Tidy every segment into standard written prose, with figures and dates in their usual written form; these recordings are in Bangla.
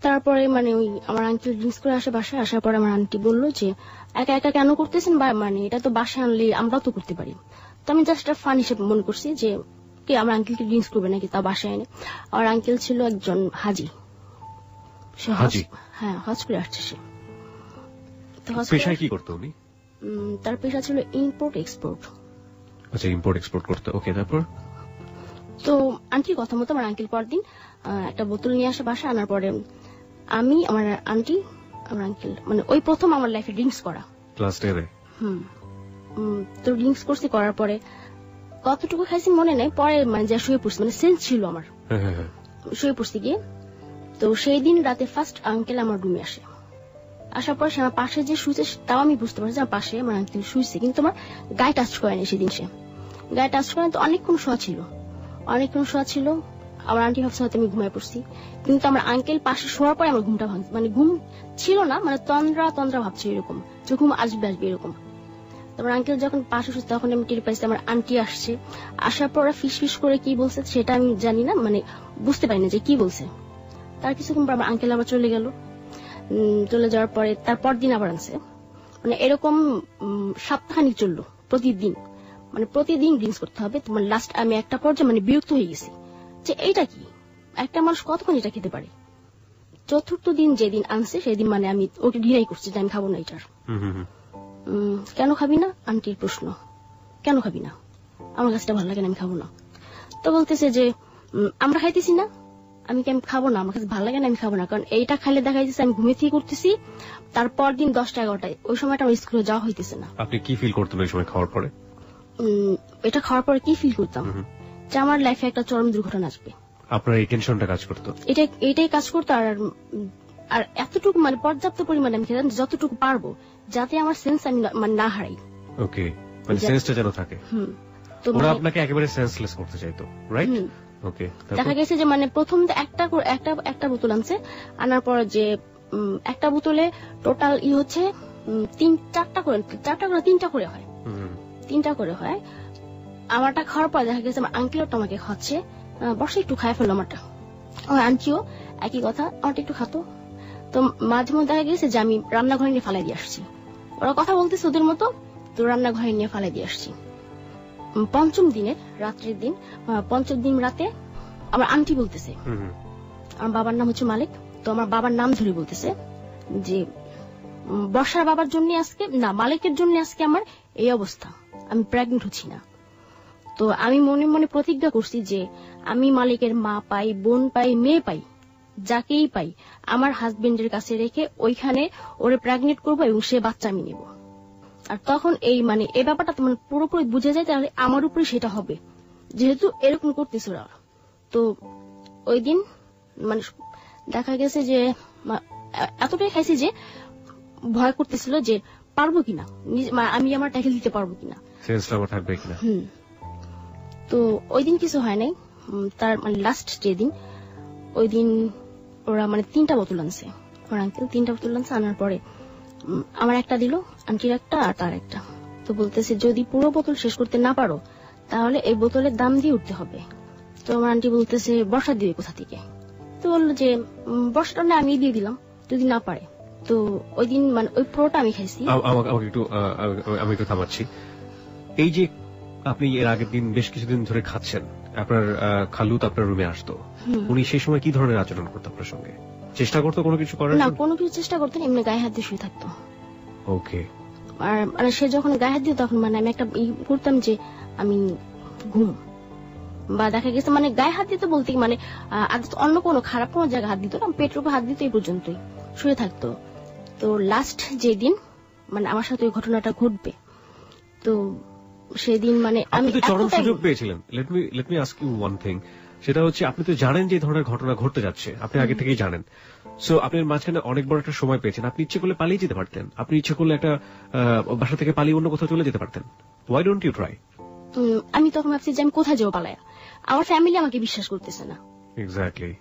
তারপরে মানে ওই আমার আঙ্কেল ড্রিঙ্কস করে আসে, বাসায় আসার পরে আমার আন্টি বললো যে একা একা কেন করতেছেন, বা মানে এটা তো বাসায় আনলে আমরাও তো করতে পারি। তো আমি জাস্ট ফান হিসেবে মনে করছি যে কি আমার আঙ্কেলকে ড্রিঙ্কস করবে নাকি তা বাসায় এনে। আমার আঙ্কেল ছিল একজন হাজি, হ্যাঁ হজ করে আসছে সে। পেশায় কি করতো উনি? তার পেশা ছিল ইম্পোর্ট এক্সপোর্ট। আচ্ছা, ইম্পোর্ট এক্সপোর্ট করতো। ওকে, তারপর? তো আন্টির কথা মতো আমার আঙ্কেল পরদিন একটা বোতল নিয়ে আসে বাসা, আনার পরে আমি, আমার আন্টি, আমার আঙ্কেল মানে ওই প্রথম আমার লাইফে ড্রিঙ্কস করা। ক্লাস 10 এ? তো ড্রিঙ্কস করছি, করার পরে কতটুকু খাইছি মনে নেই, পরে মানে যা শুয়ে পড়ছি, মানে সেন্স ছিল আমার, শুয়ে পড়ছি গিয়ে। তো সেই দিন রাতে ফার্স্ট আঙ্কেল আমার রুমে আসে, আসার পর সে আমার পাশে যে শুয়েছে তাও আমি বুঝতে পারছি আমার পাশে আমার আঙ্কেল শুয়েছে, কিন্তু আমার গায়ে টাচ করেনি সেদিন। সে গায়ে টাচ করেনি, তো অনেকক্ষণ শোয়া ছিল। আমার আন্টি ভাবছে হয়তো আমি ঘুমায় পড়ছি, কিন্তু আমার আঙ্কেল পাশে শোয়ার পরে আমার ঘুমটা ভাঙছে, মানে ঘুম ছিল না, মানে তন্দ্রা ভাবছে এরকম, যে ঘুম আসবে এরকম। তারপর আঙ্কেল যখন পাশে শুচ্ছে তখন আমি টের পাইছি আমার আন্টি আসছে। আসার পর ফিস করে কি বলছে সেটা আমি জানি না, মানে বুঝতে পারি না যে কি বলছে। তার কিছুক্ষণ পর আমার আঙ্কেল আবার চলে গেল। চলে যাওয়ার পরে তারপর দিন আবার আনছে, মানে এরকম সপ্তাহখানিক চললো, প্রতিদিন ড্রিঙ্কস করতে হবে। তোমার লাস্ট আমি একটা পর্যায়ে মানে বিরক্ত হয়ে গেছি যে এইটা কি, একটা মানুষ কতক্ষণ এটা খেতে পারে। চতুর্থ দিন যেদিন আনছে সেদিন মানে আমি ওকে ডিনাই করছি যে আমি খাবো না এটার। কেন খাবি না? আন্টির প্রশ্ন, কেন খাবি না? আমার কাছে ভালো লাগে না, আমি খাবো না। তো বলতেছে যে আমরা খাইতেছি না, আমি খাবো না, আমার কাছে ভালো লাগে না, আমি খাবো না, কারণ এইটা খাইলে দেখা যাচ্ছে আমি ঘুমিয়ে থেকে করতেছি। তারপর দিন 10টা-11টায়, ওই সময়টা আমার স্কুলে যাওয়া হইতেছে না। আপনি কি ফিল করতেন ওই সময় খাওয়ার পরে? এটা খাওয়ার পরে কি ফিল করতাম, যে আমার লাইফে একটা চরম দুর্ঘটনা আসবে। আপনার এই টেনশনটা কাজ করতো? এটাই কাজ করতো। আর এতটুকু মানে পর্যাপ্ত পরিমাণে আমি খেতাম যতটুকু পারবো, যাতে আমার সেন্স আমি মানে না হারাই। ওকে, মানে সেন্সটা যেন থাকে। তো ওরা আপনাকে একেবারে সেন্সলেস করতে চাইতো, রাইট? ওকে, দেখা গেছে যে মানে প্রথম একটা বোতল আনছে, আনার পর যে একটা বোতলে টোটাল হচ্ছে 3-4টা করে 3টা করে হয়। আমারটা খাওয়ার পর দেখা গেছে আমার আঙ্কেলটা আমাকে খাচ্ছে, বসে একটু খাই ফেললো আমারটা। আমার আন্টিও একই কথা, আমারটা একটু খাতো। তো মাঝে মধ্যে দেখা গেছে যে আমি রান্নাঘরে নিয়ে ফালাই দিয়ে আসছি, ওরা কথা বলতেছে ওদের মতো, তো রান্নাঘরে নিয়ে ফালাই দিয়ে আসছি। পঞ্চম দিন রাতে আমার আন্টি বলতেছে, আমার বাবার নাম হচ্ছে মালিক, তো আমার বাবার নাম ধরে বলতেছে যে বর্ষার বাবার জন্য আজকে না, মালিকের জন্য আজকে আমার এই অবস্থা, আমি প্রেগনেন্ট হচ্ছি না। তো আমি মনে মনে প্রতিজ্ঞা করছি যে আমি মালিকের মা পাই, বোন পাই, মেয়ে পাই, যাকেই পাই আমার হাজবেন্ডের কাছে রেখে ওইখানে ওরে প্রেগনেন্ট করবো এবং সে বাচ্চা আমি নেব। আর তখন এই ব্যাপারটা তোমার পুরোপুরি বুঝে যায়, তাহলে আমার উপরে সেটা হবে, যেহেতু এরকম করতেছে ওরা। তো ওই দিন মানে দেখা গেছে যে এতটাই খাইছি যে ভয় করতেছিল যে পারবো কিনা, আমি আমার ট্যাকেল দিতে পারবো কিনা, তো ওই দিন কিছু হয় নাই। তার মানে লাস্ট যে দিন, ওই দিন ওরা মানে 3টা বোতল আনছে, আমার আঙ্কেল 3টা বোতল আনছে। আনার পরে আমার একটা দিল, আন্টির একটা আর তার একটা। তো বলতেছে যদি পুরো বোতল শেষ করতে না পারো তাহলে এই বোতলের দাম দিয়ে উঠতে হবে। তো আমার আন্টি বলতেছে বর্ষা দিবে কোথা থেকে? তো বললো যে বর্ষাটা না আমি দিয়ে দিলাম যদি না পারে। তো ওই দিন মানে ওই পুরোটা আমি খাইছি। আমি একটু থামাচ্ছি। এই যে আপনি এর আগের দিন বেশ কিছুদিন ধরে খাচ্ছেন, আপনার খালু তো আপনার রুমে আসতো, উনি সেই সময় কি ধরনের আচরণ করতো আপনার সঙ্গে? চেষ্টা করতো কোনো কিছু করার? না, কোনো কিছু চেষ্টা করতেন, এমনি গায়ে হাত দিয়ে শুয়ে থাকতো। ওকে। আর মানে সে যখন গায়ে হাত দিত তখন মানে আমি একটা করতাম যে আমি ঘুম, বা দেখা গেছে মানে গায়ে হাত দিতে বলতে মানে অন্য কোনো খারাপ কোনো জায়গায় হাত দিত না, পেটের উপর হাত দিত, এই পর্যন্তই শুয়ে থাকতো। তো লাস্ট যেদিন মানে আমার সাথে ওই ঘটনাটা ঘটবে, তো সেদিন মানে আমি তো চরম সুযোগ পেয়েছিলেন। Let me ask you one thing, সেটা হচ্ছে আপনি তো জানেন যে ধরনের ঘটনা ঘটতে যাচ্ছে, আপনি আগে থেকেই জানেন। সো আপনি মাঝখানে অনেক বড় একটা সময় পেয়েছেন, আপনি ইচ্ছে করলে পালিয়ে যেতে পারতেন, আপনি ইচ্ছে করলে একটা বাসা থেকে পালিয়ে অন্য কোথাও চলে যেতে পারতেন। Why don't you try? আমি তখন ভাবছি যে আমি কোথায় যাবো পালায়া, আমার ফ্যামিলি আমাকে বিশ্বাস করতেছে না। এক্স্যাক্টলি,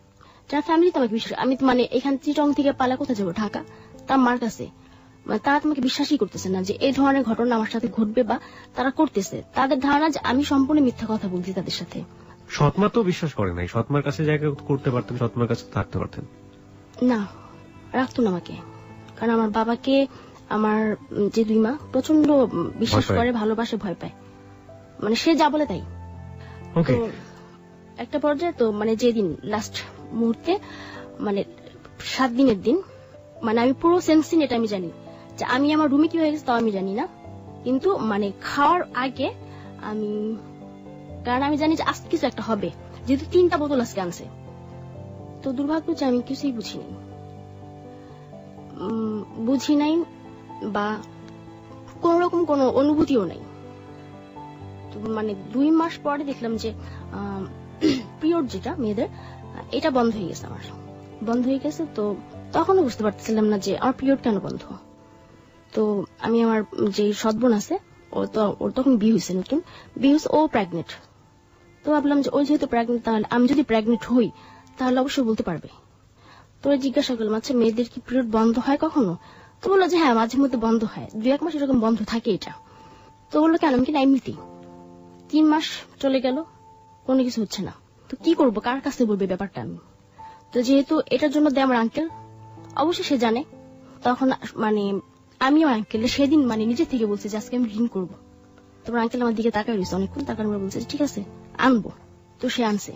যার ফ্যামিলি তো আমাকে বিশ্বাস, আমি মানে এখান চিটং থেকে পালা কোথায় যাবো, ঢাকা, তার মার কাছে, তারা তোমাকে বিশ্বাসই করতেছে না যে এই ধরনের ঘটনা আমার সাথে ঘটবে, বা তারা করতেছে, তাদের ধারণা যে আমি সম্পূর্ণ মিথ্যা কথা বলছি তাদের সাথে। সৎমা তো বিশ্বাস করে নাই, সৎমার কাছে জায়গা করতে পারতেন, সৎমার কাছে থাকতে পারতেন। না, রাখতো না আমাকে, কারণ আমার বাবাকে আমার যে 2 মা প্রচন্ড বিশ্বাস করে, ভালোবাসে, ভয় পায়, মানে সে যা বলে তাই। তো একটা পর্যায়ে তো মানে যেদিন লাস্ট মুহূর্তে মানে 7 দিনের দিন, মানে আমি পুরো সেন্সিন, এটা আমি জানি যে আমি আমার রুমে কি হয়ে গেছে তাও আমি জানি না, কিন্তু মানে খাওয়ার আগে আমি, কারণ আমি জানি যে আজকে কিছু একটা হবে, যেহেতু 3টা বোতল আজকে আনছে। তো দুর্ভাগ্য যে আমি কিছুই বুঝি নাই বা কোন রকম কোন অনুভূতিও নাই। তো মানে 2 মাস পরে দেখলাম যে পিরিয়ড যেটা মেয়েদের, এটা বন্ধ হয়ে গেছে, আমার বন্ধ হয়ে গেছে। তো তখনও বুঝতে পারতেছিলাম না যে আমার পিরিয়ড কেন বন্ধ। তো আমি আমার যে সৎবোন আছে, ওর তখন বিয়ে হয়েছে, নতুন বিয়ে হয়েছে, ও প্রেগনেন্ট। তো ভাবলাম যে ওই যেহেতু প্রেগনেন্ট, তাহলে আমি যদি প্রেগনেন্ট হই তাহলে অবশ্যই বলতে পারবে। তো জিজ্ঞাসা করলাম, আচ্ছা মেয়েদের কি পিরিয়ড বন্ধ হয় কখনো? তো বললো যে হ্যাঁ, মাঝে মধ্যে বন্ধ হয়, 2-1 মাস এরকম বন্ধ থাকে এটা। তো বললো কেন? আমি কিনা এমনিতেই। 3 মাস চলে গেল, কোনো কিছু হচ্ছে না। তো কি করবো, কার কাছে বলবে ব্যাপারটা আমি? তো যেহেতু এটার জন্য দেয় আমার আঙ্কেল, অবশ্যই সে জানে। তখন মানে আমি আমার আঙ্কেল সেদিন মানে নিজে থেকে বলছে যে আজকে আমি ড্রিঙ্ক করবো। তোমার আঙ্কেল আমার দিকে তাকায় রয়েছে অনেকক্ষণ, তাকার পর বলছে ঠিক আছে আনবো। তো সে আনছে।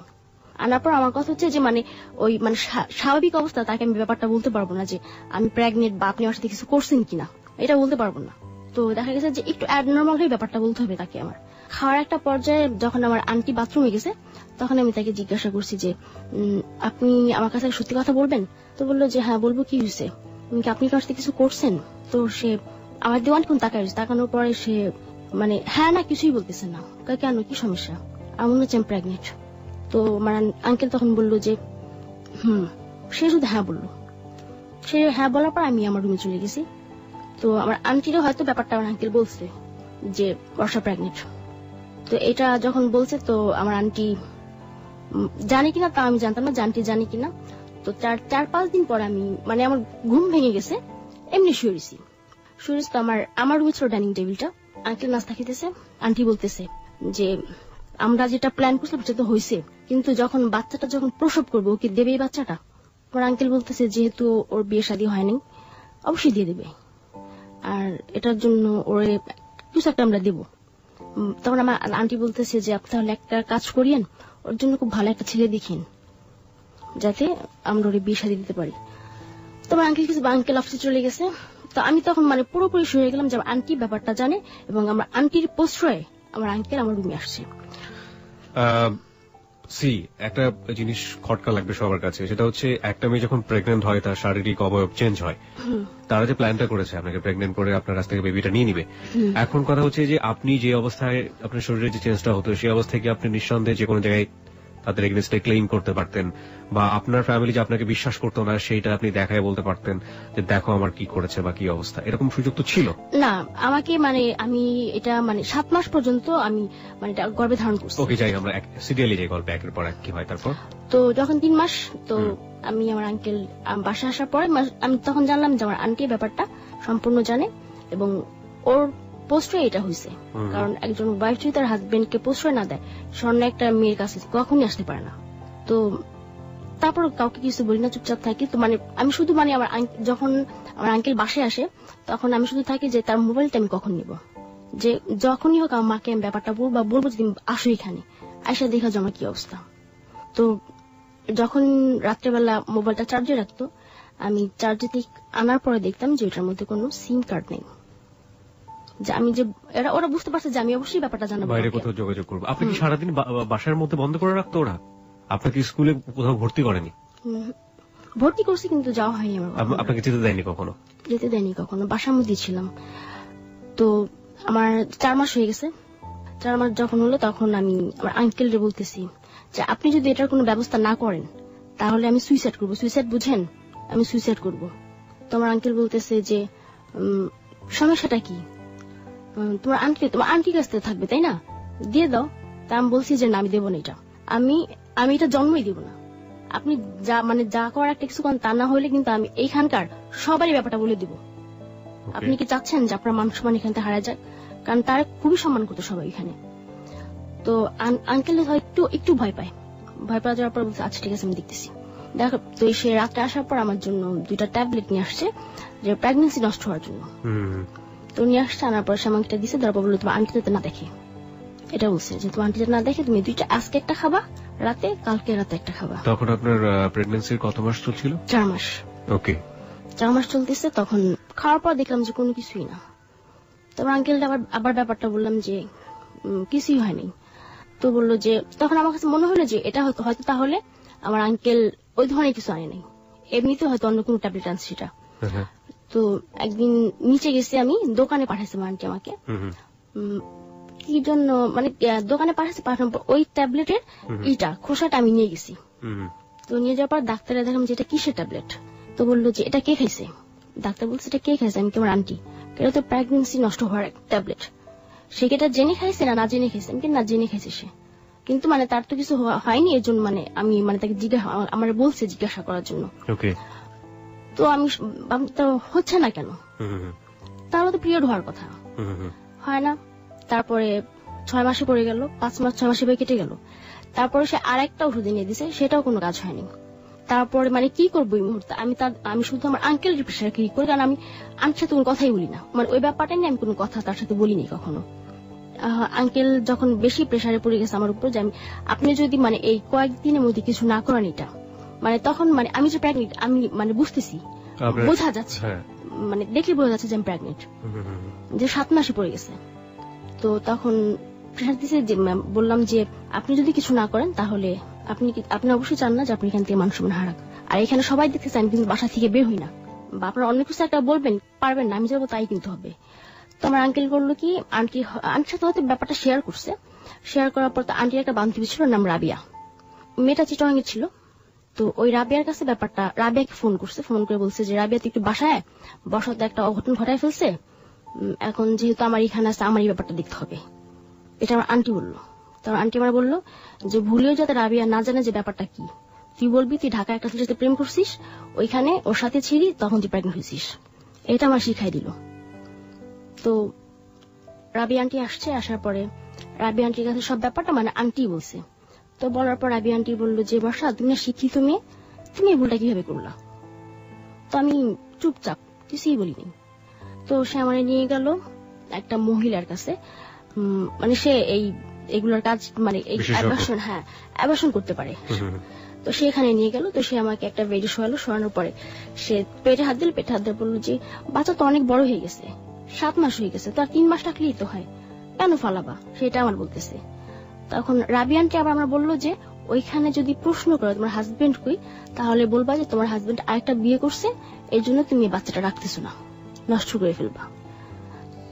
আনার পর আমার কথা হচ্ছে যে মানে ওই মানে স্বাভাবিক অবস্থা তাকে আমি ব্যাপারটা বলতে পারবো না যে আমি প্রেগনেন্ট বা আপনি আমার সাথে কিছু করছেন কিনা, এটা বলতে পারবো না। তো দেখা গেছে যে একটু অ্যাবনর্মাল হয়ে ব্যাপারটা বলতে হবে তাকে আমার। খাওয়ার একটা পর্যায়ে যখন আমার আন্টি বাথরুমে গেছে, তখন আমি তাকে জিজ্ঞাসা করছি যে আপনি আমার কাছে সত্যি কথা বলবেন? তো বললো যে হ্যাঁ বলবো, কি হয়েছে, আপনি কার সাথে কিছু করছেন? তো সে আমার দেওয়ান কোন তাকায়, তাকানোর পরে সে মানে হ্যাঁ না কিছুই বলতেছে না। কেন, কি সমস্যা? আমার মনে হচ্ছে আমি প্রেগনেন্ট। তো আমার আঙ্কেল তখন বললো যে সে শুধু হ্যাঁ বললো। সে হ্যাঁ বলার পর আমি আমার রুমে চলে গেছি। তো আমার আন্টিরও হয়তো ব্যাপারটা আমার আঙ্কেল বলছে যে বর্ষা প্রেগনেন্ট। তো এটা যখন বলছে, তো আমার আন্টি জানে কিনা তা আমি জানতাম না, আন্টি জানে কিনা। তো 4-5 দিন পর আমি মানে আমার ঘুম ভেঙে গেছে, এমনি শুয়েছি। তো আমার রুমে ছিল ডাইনিং টেবিলটা, আঙ্কেল নাস্তা খেতেছে, আন্টি বলতেছে যে আমরা যেটা প্ল্যান করছিলাম সেটা তো হয়েছে, কিন্তু যখন বাচ্চাটা যখন প্রসব করবো ওকে দেবে এই বাচ্চাটা? আমার আঙ্কেল বলতেছে যেহেতু ওর বিয়ে শাদী হয়নি অবশ্যই দিয়ে দেবে, আর এটার জন্য ওর কিছু একটা আমরা দেবো। তখন আমার আন্টি বলতেছে যে আপনি তাহলে একটা কাজ করিয়েন, ওর জন্য খুব ভালো একটা ছেলে দেখিন যাতে আমরা ওর বিয়ে শাদী দিতে পারি। তোমার আঙ্কেল অফিসে চলে গেছে। তো আমি তখন মানে পুরোপুরি শুয়ে গেলাম যে আমার আন্টি ব্যাপারটা জানে, এবং আমার আন্টির প্রশ্রয়ে আমার আঙ্কেল আমার রুমে আসছে। একটা জিনিস খটকা লাগবে সবার কাছে, সেটা হচ্ছে একটা মেয়ে যখন প্রেগনেন্ট হয় তার শারীরিক অবয়ব চেঞ্জ হয়। তারা যে প্ল্যানটা করেছে আপনাকে প্রেগনেন্ট করে আপনার কাছ থেকে বেবিটা নিয়ে নিবে, এখন কথা হচ্ছে যে আপনি যে অবস্থায় আপনার শরীরে যে চেঞ্জটা হতো সেই অবস্থায় কি আপনি নিঃসন্দেহে যে কোনো জায়গায় তাদের এগেইনস্টে ক্লেইম করতে পারতেন, বা আপনার ফ্যামিলি যে আপনাকে বিশ্বাস করতো না সেইটা আপনি দেখায় বলতে পারতেন যে দেখো আমার কি করেছে বা কি অবস্থা, এরকম সুযোগ তো ছিল না? আমাকে মানে আমি এটা মানে 7 মাস পর্যন্ত আমি মানে এটা গর্ভে ধারণ করছি। ওকে যাই আমরা সিরিয়ালি যাই গল্পে, একের পর এক কি হয় তারপর। তো যখন 3 মাস, তো আমি আমার আঙ্কেল বাসা আসার পরে আমি তখন জানলাম যে আমার আন্টি ব্যাপারটা সম্পূর্ণ জানে, এবং ওর প্রশ্রয় এটা হয়েছে। কারণ একজন ওয়াইফ যদি তার হাজবেন্ডকে প্রশ্রয় না দেয়, স্বর্ণ একটা মেয়ের কাছে কখনই আসতে পারে না। তো তারপর কাউকে কিছু বলি না, চুপচাপ থাকি। তো মানে আমি শুধু মানে যখন আমার আঙ্কেল বাসায় আসে তখন আমি শুধু থাকি যে তার মোবাইলটা আমি কখন নিব, যে যখনই হোক আমার মাকে আমি ব্যাপারটা বলবো যদি আসো এখানে আয়সা দেখা যে আমার কি অবস্থা। তো যখন রাত্রেবেলা মোবাইলটা চার্জে রাখতো, আমি চার্জে আনার পরে দেখতাম যে ওটার মধ্যে কোনো সিম কার্ড নেই। যে আমি যে ওরা বুঝতে পারছে যে আমি অবশ্যই ব্যাপারটা জানাবো, বাইরে কোথাও যোগাযোগ করবো। আপনি কি সারাদিন বাসার মধ্যে বন্ধ করে রাখতো ওরা? আপনাকে স্কুলে কোথাও ভর্তি করেনি? ভর্তি করছি কিন্তু যাওয়া হয়নি আমার। আপনাকে যেতে দেয়নি কখনো? যেতে দেয়নি কখনো, বাসার মধ্যে ছিলাম। তো আমার 4 মাস হয়ে গেছে। 4 মাস যখন হলো তখন আমি আমার আঙ্কেলরে বলতেছি যে আপনি যদি এটার কোনো ব্যবস্থা না করেন তাহলে আমি সুইসাইড করবো। সুইসাইড বুঝেন? আমি সুইসাইড করব। তো আমার আঙ্কেল বলতেছে যে সমস্যাটা কি, তোমার আন্টির কাছ থেকে থাকবে তাই না, দিয়ে দাও। তা আমি বলছি যে না আমি দেবো না, এটা আমি এটা জন্মই দেব না। আপনি যা করার একটা কিছু করেন তা না হলে কিন্তু আমি এইখানকার সবারই ব্যাপারটা বলে দিব। আপনি কি চাচ্ছেন যে আপনার মান সম্মান এখান থেকে হারা যাক? কারণ তারা খুবই সম্মান করতো সবাই এখানে। তো আঙ্কেল একটু ভয় পায়। ভয় পাওয়া যাওয়ার পর বলছে আচ্ছা ঠিক আছে আমি দেখতেছি। দেখো তো সে রাতে আসার পর আমার জন্য 2টা ট্যাবলেট নিয়ে আসছে যে প্রেগন্যান্সি নষ্ট হওয়ার জন্য। তো নিয়ে আসছে, আনার পর সে আমাকে এটা দিছে, তারপর বললো তোমার আন্টি যাতে না দেখে। এটা বলছে যে তোমার আন্টি যাতে না দেখে, তুমি 2টা আজকে একটা খাবা রাতে, কালকে রাতে একটা খাবা। তখন আপনার প্রেগন্যান্সির কত মাস চলছিল? 4 মাস। ওকে, 4 মাস চলতেছে। তখন খাওয়ার পর দেখলাম যে কোনো কিছুই না। তারপর আঙ্কেলটা আবার ব্যাপারটা বললাম যে কিছুই হয়নি। তো বললো যে, তখন আমার কাছে মনে হলো যে এটা হয়তো তাহলে আমার আঙ্কেল ওই ধরনের কিছু আনে নাই, এমনিতে হয়তো অন্য কোনো ট্যাবলেট আনছে সেটা। তো একদিন নিচে গেছি আমি, দোকানে পাঠাইছে আমার আন্টি আমাকে, কি জন্য মানে দোকানে পাঠানোর পর ওই ট্যাবলেটের খোসাটা আমি নিয়ে গেছি। তো নিয়ে যাওয়ার পর ডাক্তারে দেখলাম যে এটা কিসের ট্যাবলেট। তো বললো যে এটা কে খাইছে। ডাক্তার বলছে এটা কে খাইছে, আমি কি আমার আন্টি, এটা তো প্রেগন্যান্সি নষ্ট হওয়ার ট্যাবলেট। সে এটা জেনে খাইছে না জেনে খাইছে, আমি না জেনে খাইছে সে, কিন্তু মানে তার তো কিছু হয়নি, এর জন্য মানে আমি মানে তাকে আমার বলছে জিজ্ঞাসা করার জন্য। তো আমি তো হচ্ছে না কেন, তারও তো পিরিয়ড হওয়ার কথা, হয় না। তারপরে 6 মাসে পড়ে গেল, 5 মাস 6 মাসে কেটে গেল। তারপরে সে আরেকটা ওষুধ এনে দিছে, সেটাও কোনো কাজ হয়নি। তারপরে মানে কি করবো এই মুহূর্তে, আমি শুধু আমার আঙ্কেলের প্রেশার কি করি, কারণ আমি আন্টির সাথে কোনো কথাই বলি না, মানে ওই ব্যাপারটা নিয়ে আমি কোনো কথা তার সাথে বলিনি কখনো। আঙ্কেল যখন বেশি প্রেশারে পড়ে গেছে আমার উপর যে আপনি যদি মানে এই কয়েকদিনের মধ্যে কিছু না করেন এটা, মানে তখন মানে আমি যে প্রেগনেন্ট আমি মানে বুঝতেছি, বোঝা যাচ্ছে, মানে দেখলে বোঝা যাচ্ছে যে আমি প্রেগনেন্ট, যে 7 মাসে পড়ে গেছে। তো তখন প্রেশার দিছে, যে বললাম যে আপনি যদি কিছু না করেন তাহলে আপনি অবশ্যই চান না যে আপনি এখান থেকে মান সম্মান হারাক, আর এখানে সবাই দেখতেছে আমি কিন্তু বাসা থেকে বের হই না, বা আপনারা অন্য কিছু একটা বলবেন পারবেন না, আমি যাবো তাই কিন্তু হবে। তো আমার আঙ্কেল করলো কি, আন্টির সাথে হয়তো ব্যাপারটা শেয়ার করছে, শেয়ার করার পর তো আন্টির একটা বান্ধবী ছিল, নাম রাবিয়া, মেয়েটা চিটং এর ছিল। তো ওই রাবিয়ার কাছে ব্যাপারটা, রাবিয়াকে ফোন করছে, ফোন করে বলছে যে রাবিয়া তুই একটু বাসায় বসাতে একটা অঘটন ঘটায় ফেলছে, এখন যেহেতু আমার এখানে আছে আমার এই ব্যাপারটা দেখতে হবে। এটা আমার আন্টি বললো। তো আন্টি আমার বললো যে ভুলেও যাতে রাবিয়া না জানে যে ব্যাপারটা কি, তুই বলবি তুই ঢাকা একটা ছেলের সাথে প্রেম করছিস, ওইখানে ওর সাথে ছিলি, তখন তুই প্রেগনেন্ট হয়েছিস, এটা আমার শিখাই দিল। তো রাবিয়া আন্টি আসছে, আসার পরে রাবিয়া আন্টির কাছে সব ব্যাপারটা মানে আন্টি বলছে। তো বলার পর রাবিয়া আন্টি বললো যে বর্ষা তুমি না শিক্ষিত মেয়ে, তুমি এই ভুলটা কিভাবে করলা। তো আমি চুপচাপ কিছুই বলিনি। তো সে আমার নিয়ে গেল একটা মহিলার কাছে, মানে সে এইগুলোর কাজ মানে এই অ্যাবর্শন করতে পারে। তো সে এখানে নিয়ে গেল। তো সে আমাকে একটা বেডে শোয়ালো, শোয়ানোর পরে সে পেটে হাত দিল, পেটে হাত দিয়ে বললো যে বাচ্চা তো অনেক বড় হয়ে গেছে, 7 মাস হয়ে গেছে, তো আর 3 মাস রাখলেই তো হয়, কেন ফালাবা, সেটা আমার বলতেছে। তখন রাবিয়ানকে আবার আমরা বললো যে ওইখানে যদি প্রশ্ন করো তোমার হাজবেন্ড কই, তাহলে বলবা যে তোমার হাজবেন্ড আরেকটা বিয়ে করছে, এই জন্য তুমি বাচ্চাটা রাখতেছো না, নষ্ট করে ফেলবা।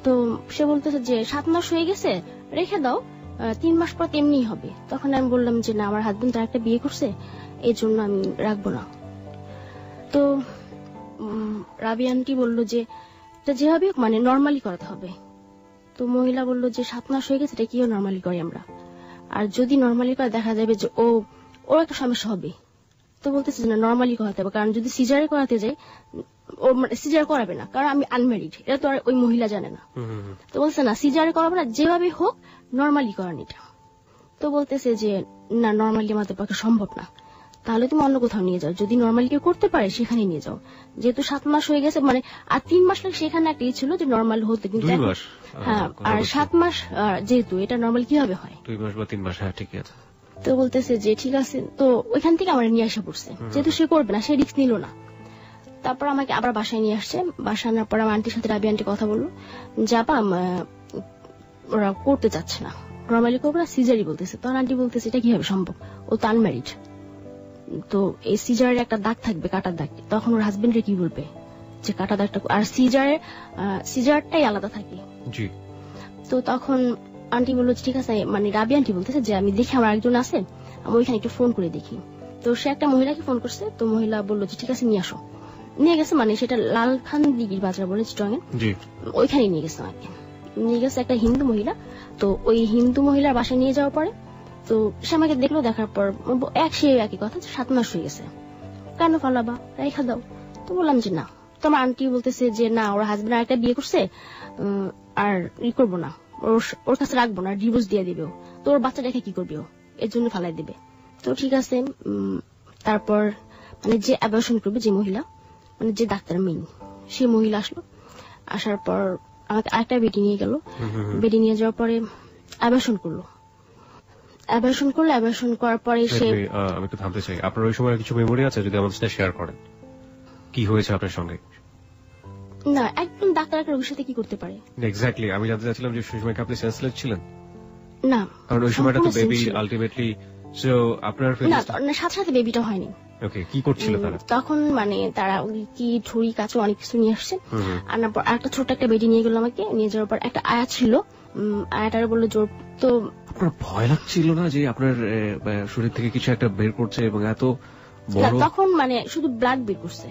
তো সে বলতেছে যে 7 মাস হয়ে গেছে, রেখে দাও, 3 মাস পর তেমনি হবে। তখন আমি বললাম যে না, আমার হাজবেন্ড আরেকটা বিয়ে করছে, এই জন্য আমি রাখবো না। তো রাবিয়ানটি বললো যে এটা যেভাবে মানে নর্মালি করাতে হবে। তো মহিলা বললো যে 7 মাস হয়ে গেছে, এটা কিও নর্মালি করি আমরা, আর যদি নর্মালি করে দেখা যাবে যে ওর একটা সমস্যা হবে। তো বলতেছে না নর্মালি করাতে হবে, কারণ যদি সিজারে করাতে যাই ও সিজার করাবে না, কারণ আমি আনম্যারিড, এটা তো আর ওই মহিলা জানে না। তো বলছে না সিজারে করাবে না, যেভাবে হোক নর্মালি করান এটা। তো বলতেছে যে না নর্মালি আমাদের পক্ষে সম্ভব না, তাহলে তুমি অন্য কোথাও নিয়ে যাও, যদি নর্মালি কেউ করতে পারে সেখানে নিয়ে যাও, যেহেতু 7 মাস হয়ে গেছে, মানে আর 3 মাস লাগে সেখানে একটা ছিল যে নর্মাল হতে, কিন্তু হ্যাঁ আর 7 মাস যেহেতু এটা নর্মাল কিভাবে হয়, 2 মাস বা 3 মাস, হ্যাঁ ঠিক আছে। তো বলতেছে যে ঠিক আছে। তো ওইখান থেকে আমার নিয়ে আসা পড়ছে, যেহেতু সে করবে না, সে রিস্ক নিল না। তারপর আমাকে আবার বাসায় নিয়ে আসছে, বাসায় আনার পর আমার আন্টির সাথে রাবি আন্টি কথা বললো, যাবা ওরা করতে চাচ্ছে না, নর্মালি করবো না, সিজারি বলতেছে। তখন আন্টি বলতেছে এটা কিভাবে সম্ভব, ও তো আনম্যারিড, তো এই সিজারের একটা দাগ থাকবে, কাটার দাগ, তখন ওর হাজবেন্ডে কি বলবে যে কাটা দাগটা, আর সিজারটাই আলাদা থাকে। তো তখন আন্টি বললো ঠিক আছে, মানে রাবি আন্টি বলতেছে যে আমি দেখি আমার একজন আছে, আমি ওইখানে একটু ফোন করে দেখি। তো সে একটা মহিলাকে ফোন করছে, তো মহিলা বললো যে ঠিক আছে নিয়ে আসো। নিয়ে গেছে, মানে সেটা লালখান দিঘির বাজার বলে চিটং এ, ওইখানে নিয়ে গেছে আমাকে, নিয়ে গেছে একটা হিন্দু মহিলা। তো ওই হিন্দু মহিলার বাসায় নিয়ে যাওয়ার পরে তো সে আমাকে দেখলো, দেখার পর একই কথা, 7 মাস হয়ে গেছে, কেন ফালাবা, রেখা দাও। তো বললাম যে না। তোমার আন্টি বলতেছে যে না, ওর হাজবেন্ড আরেকটা বিয়ে করছে, আর করবো না, ওর কাছে রাখবো না, ডিভোর্স দিয়ে দিবে, তো ওর বাচ্চা রেখে কি করবে, এর জন্য ফালাই দিবে। তো ঠিক আছে। তারপর মানে যে অ্যাবর্শন করবে যে মহিলা, মানে যে ডাক্তার মেইন, সেই মহিলা আসলো। আসার পর আমাকে আরেকটা বেডি নিয়ে গেল। বেডি নিয়ে যাওয়ার পরে অ্যাবর্শন করলো। অ্যাবর্শন করার পরে সে, আমি একটু থামতে চাই, আপনার ওই সময় কিছু মেমোরি আছে যদি আমাদের সাথে শেয়ার করেন, কি হয়েছে আপনার সঙ্গে? না, একদম ডাক্তার একটা রোগীর সাথে কি করতে পারে এক্স্যাক্টলি, আমি জানতে চাচ্ছিলাম যে সেই সময় কি আপনি সেন্সলেস ছিলেন? না, কারণ ওই সময়টা তো বেবি আলটিমেটলি, সো আপনার না, সাথে সাথে বেবিটা হয়নি। ওকে, কি করছিল তারা তখন? মানে তারা কি ছুরি কাঁচো অনেক কিছু নিয়ে আসছে। আনার পর একটা ছোট একটা বেডি নিয়ে গেল আমাকে। নিয়ে যাওয়ার পর একটা আয়া ছিল, আয়াটারে বললো জোর। তো আপনার ভয় লাগছিল না যে আপনার শরীর থেকে কিছু একটা বের করছে এবং এত বড়? তখন মানে শুধু ব্লাড বের করছে,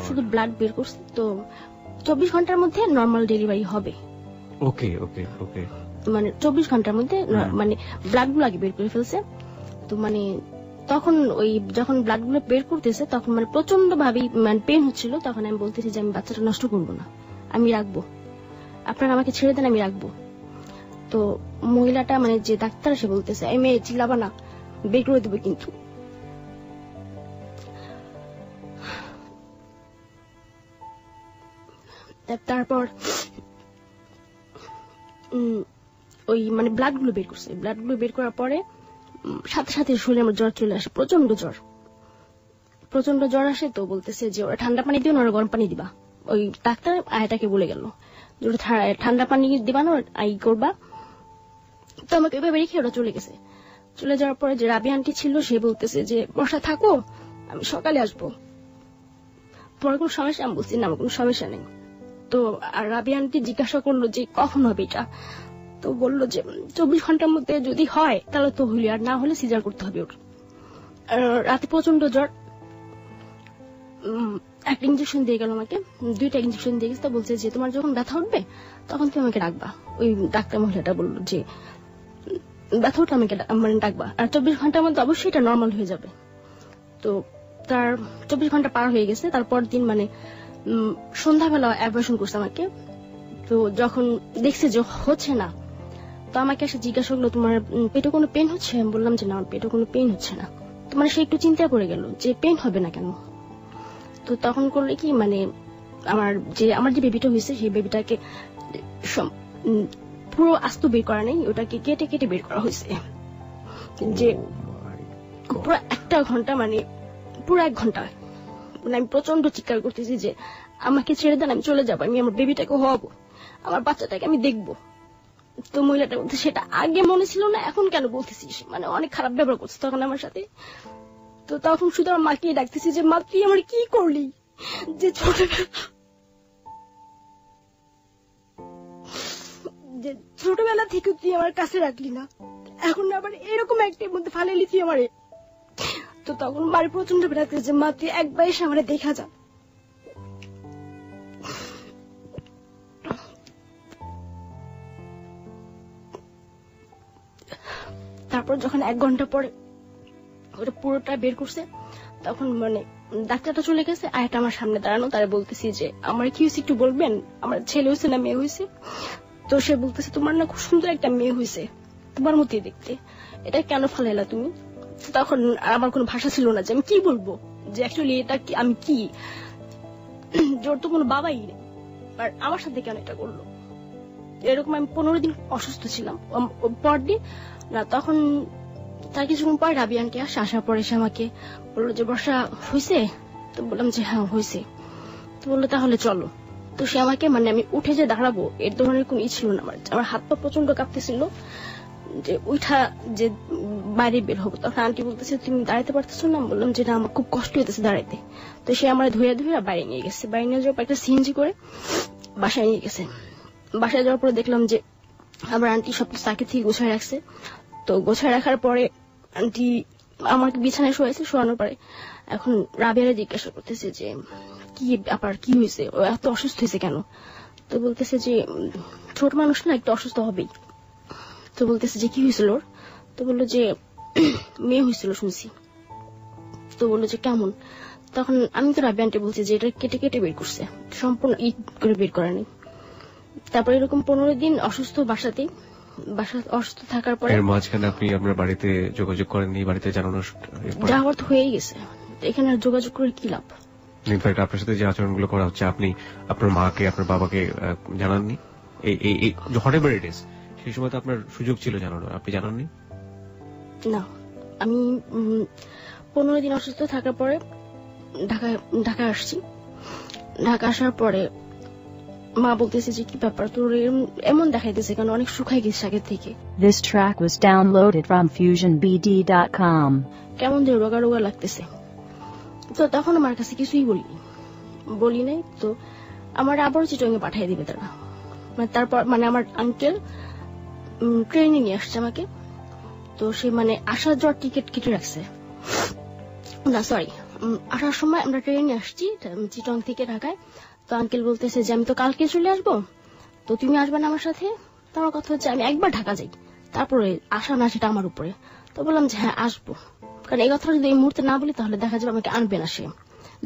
শুধু ব্লাড বের করছে। তো 24 ঘন্টার মধ্যে নর্মাল ডেলিভারি হবে। ওকে ওকে ওকে, মানে 24 ঘন্টার মধ্যে মানে ব্লাড গুলো আগে বের করে ফেলছে। তো মানে তখন ওই যখন ব্লাড গুলো বের করতেছে তখন মানে প্রচন্ড ভাবে মানে পেন হচ্ছিল। তখন আমি বলতেছি যে আমি বাচ্চাটা নষ্ট করবো না, আমি রাখবো, আপনারা আমাকে ছেড়ে দেন, আমি রাখবো। তো মহিলাটা মানে যে ডাক্তার সে বলতেছে এই মেয়ে চিল্লাবা না, বের করে দেবো কিন্তু। তারপর ওই মানে ব্লাড গুলো বের করছে। ব্লাড গুলো বের করার পরে সাথে সাথে শরীরে আমার জ্বর চলে আসে, প্রচন্ড জ্বর আসে। তো বলতেছে যে ওরা ঠান্ডা পানি দিও না, ওরা গরম পানি দিবা। ওই ডাক্তার আয়াটাকে বলে গেল যে ওরা ঠান্ডা পানি দিবা না, আই করবা। তো আমাকে এভাবে রেখে ওরা চলে গেছে। চলে যাওয়ার পরে যে রাবি আন্টি ছিল সে বলতেছে যে বসা থাকো, আমি সকালে আসবো, তোমার কোনো সমস্যা? আমি বলছি না, আমার কোনো সমস্যা নেই। তো আর রাবি আন্টি জিজ্ঞাসা করলো যে কখন হবে এটা। তো বললো যে 24 ঘন্টার মধ্যে যদি হয় তাহলে তো হইলে, আর না হলে সিজার করতে হবে ওর। রাতে প্রচন্ড জ্বর, একটা ইঞ্জেকশন দিয়ে গেল আমাকে, 2টা ইঞ্জেকশন দিয়ে গেছে। বলছে যে তোমার যখন ব্যথা উঠবে তখন তুমি আমাকে ডাকবা। ওই ডাক্তার মহিলাটা বললো যে ব্যথা উঠলে আমাকে মানে ডাকবা, আর 24 ঘন্টার মধ্যে অবশ্যই এটা নর্মাল হয়ে যাবে। তো তার 24 ঘন্টা পার হয়ে গেছে। তারপর দিন মানে সন্ধ্যাবেলা অ্যাবর্শন করছে আমাকে। তো যখন দেখছে যে হচ্ছে না, তো আমাকে এসে জিজ্ঞাসা করলো তোমার পেটে কোনো পেন হচ্ছে? আমি বললাম যে না, আমার পেটে কোনো পেন হচ্ছে না। তো মানে সে একটু চিন্তা করে গেল যে পেন হবে না কেন। তো তখন করলে কি মানে আমার যে বেবিটা হয়েছে সেই বেবিটাকে পুরো আস্ত বের করা নেই, ওটাকে কেটে কেটে বের করা হয়েছে। যে পুরো 1 ঘন্টা মানে পুরো 1 ঘন্টা মানে আমি প্রচন্ড চিৎকার করতেছি যে আমাকে ছেড়ে দেন, আমি চলে যাবো, আমি আমার বেবিটাকে হওয়াবো, আমার বাচ্চাটাকে আমি দেখবো। তো মহিলাটা বলতে সেটা আগে মনে ছিল না, এখন কেন বলতেছিস? মানে অনেক খারাপ ব্যবহার করছে তখন আমার সাথে। তো তখন শুধু আমার মাকে ডাকতেছি যে মা তুই আমার কি করলি, যে ছোটবেলা থেকে তুই আমার কাছে রাখলি না, এখন আবার এরকম একটার মধ্যে ফালাইলি তুই আমারে। তো তখন বাড়ি প্রচন্ড ডাকতেছে যে মা তুই একবার এসে আমারে দেখা যা। তারপর যখন 1 ঘন্টা পরে ওটা পুরোটা বের করছে তখন মানে ডাক্তারটা চলে গেছে, আয়াটা আমার সামনে দাঁড়ানো। তারা বলতেছি যে আমার কি হয়েছে একটু বলবেন, আমার ছেলে হয়েছে না মেয়ে হয়েছে? তো সে বলতেছে তোমার না খুব সুন্দর একটা মেয়ে হয়েছে, তোমার মতোই দেখতে, এটা কেন ফালাইলা তুমি? তখন আমার কোনো ভাষা ছিল না যে আমি কি বলবো, যে অ্যাকচুয়ালি এটা কি, আমি কি, জোর তো কোনো বাবাই নেই, আর আমার সাথে কেন এটা করলো? এরকম আমি 15 দিন অসুস্থ ছিলাম। পরদিন না, তখন তার কিছুক্ষণ পর রাবি আন্টি আসার পরে সে আমাকে বললো যে বর্ষা হয়েছে? তো বললাম যে হ্যাঁ হয়েছে। তো বললো তাহলে চলো। তো সে আমাকে মানে আমি উঠে যে দাঁড়াবো এর ধরনের কোন ই ছিল না আমার হাত পা প্রচন্ড কাঁপতেছিল যে উঠা যে বাইরে বের হবো। তখন আন্টি বলতেছে তুমি দাঁড়াতে পারতেছো না? বললাম যে না, আমার খুব কষ্ট হইতেছে দাঁড়াইতে। তো সে আমার ধুয়ে ধুয়ে বাইরে নিয়ে গেছে। বাইরে নিয়ে যাওয়ার পর একটা সিএনজি করে বাসায় নিয়ে গেছে। বাসায় যাওয়ার পরে দেখলাম যে আমার আন্টি সবকিছু আগে থেকে গোছায় রাখছে। তো গোছায় রাখার পরে আন্টি আমাকে বিছানায় শোয়াইছে। শোয়ানোর পরে এখন রাবিয়ারে জিজ্ঞাসা করতেছে যে কি ব্যাপার, কি হয়েছে, ও এত অসুস্থ হয়েছে কেন? তো বলতেছে যে ছোট মানুষ না, একটু অসুস্থ হবেই। তো বলতেছে যে কি হয়েছিল ওর? তো বললো যে মেয়ে হয়েছিল শুনছি। তো বললো যে কেমন? তখন আমি তো রাবি আন্টি বলছি যে এটা কেটে কেটে বের করছে, সম্পূর্ণ ই করে বের করা নেই। তারপরে এরকম 15 দিন অসুস্থ বাসাতেই, অসুস্থ থাকার পরে এর মাঝখানে আপনি আপনার বাড়িতে যোগাযোগ করেননি? বাড়িতে জানানো যাওয়ার তো হয়েই গেছে, এখানে আর যোগাযোগ করে কি লাভ? ইনফ্যাক্ট আপনার সাথে যে আচরণগুলো করা হচ্ছে, আপনি আপনার মাকে আপনার বাবাকে জানাননি? এই হোয়াটএভার ইট ইজ, সেই সময় তো আপনার সুযোগ ছিল জানানোর, আপনি জানাননি? না, আমি 15 দিন অসুস্থ থাকার পরে ঢাকা আসছি। ঢাকা আসার পরে মা বলতেছে যে কি ব্যাপার তোর এমন দেখাইতেছে কেন, অনেক শুকাই গেছে আগের থেকে। This track was downloaded from FusionBD.com. কেমন যে রোগা রোগা লাগতেছে। তো তখন আমার কাছে কিছুই বলি নাই। তো আমার আবার চিটংয়ে পাঠিয়ে দিবে তারা। মানে তারপর মানে আমার আঙ্কেল ট্রেনে নিয়ে আসছে আমাকে। তো সে মানে আসার যাওয়ার টিকিট কেটে রাখছে। না সরি, আসার সময় আমরা ট্রেনে আসছি চিটং থেকে ঢাকায়। তো আঙ্কেল বলতেছে যে আমি তো কালকে চলে আসবো, তো তুমি আসবে না আমার সাথে? তো আমার কথা হচ্ছে আমি একবার ঢাকা যাই, তারপরে আসা না সেটা আমার উপরে। তো বললাম যে হ্যাঁ আসবো, কারণ এই কথাটা যদি এই মুহূর্তে না বলি তাহলে দেখা যাবে আমাকে আনবে না সে,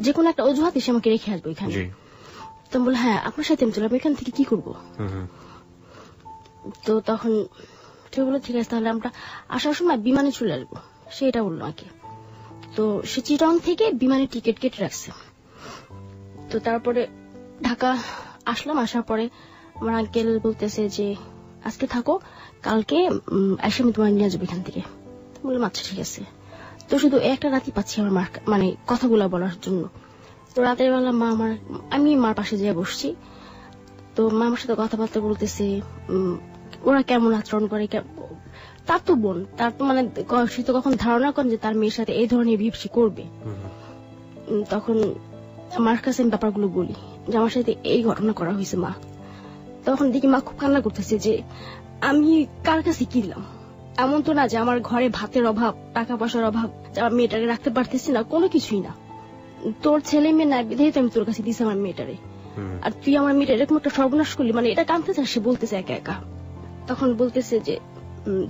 যে কোনো একটা অজুহাতে সে আমাকে রেখে আসবে ওইখানে। তো বললো হ্যাঁ আপনার সাথে আমি চলে যাবো, এখান থেকে কি করবো? তো তখন ঠিক বললো ঠিক আছে তাহলে আমরা আসার সময় বিমানে চলে আসবো, সেটা বললো আমাকে। তো সে চিটং থেকে বিমানের টিকিট কেটে রাখছে। তো তারপরে ঢাকা আসলাম। আসার পরে আমার আঙ্কেল বলতেছে যে আজকে থাকো, কালকে এসে আমি তোমার নিয়ে যাবো এখান থেকে। বললাম আচ্ছা ঠিক আছে। তো শুধু একটা রাতই পাচ্ছি আমার মার মানে কথাগুলো বলার জন্য। তো রাতের বেলা আমি মার পাশে যেয়ে বসছি। তো মা আমার সাথে কথাবার্তা বলতেছে, ওরা কেমন আচরণ করে। তার তো বোন, তার তো মানে সে তো কখন ধারণা করেন যে তার মেয়ের সাথে এই ধরনের বিহেভ করবে। তখন আমার কাছে আমি ব্যাপারগুলো বলি যে আমার সাথে এই ঘটনা করা হয়েছে মা। তখন দেখি মা খুব কান্না করতেছে যে আমি কার কাছে কি দিলাম, এমন তো না যে আমার ঘরে ভাতের অভাব, টাকা পয়সার অভাব, যে আমার মেয়েটাকে রাখতে পারতেছি না, কোনো কিছুই না। তোর ছেলে মেয়ে না বিধেই তো আমি তোর কাছে দিছি আমার মেয়েটারে, আর তুই আমার মেয়েটা এরকম একটা সর্বনাশ করলি, মানে এটা কাঁদতে চাস। সে বলতেছে একা একা। তখন বলতেছে যে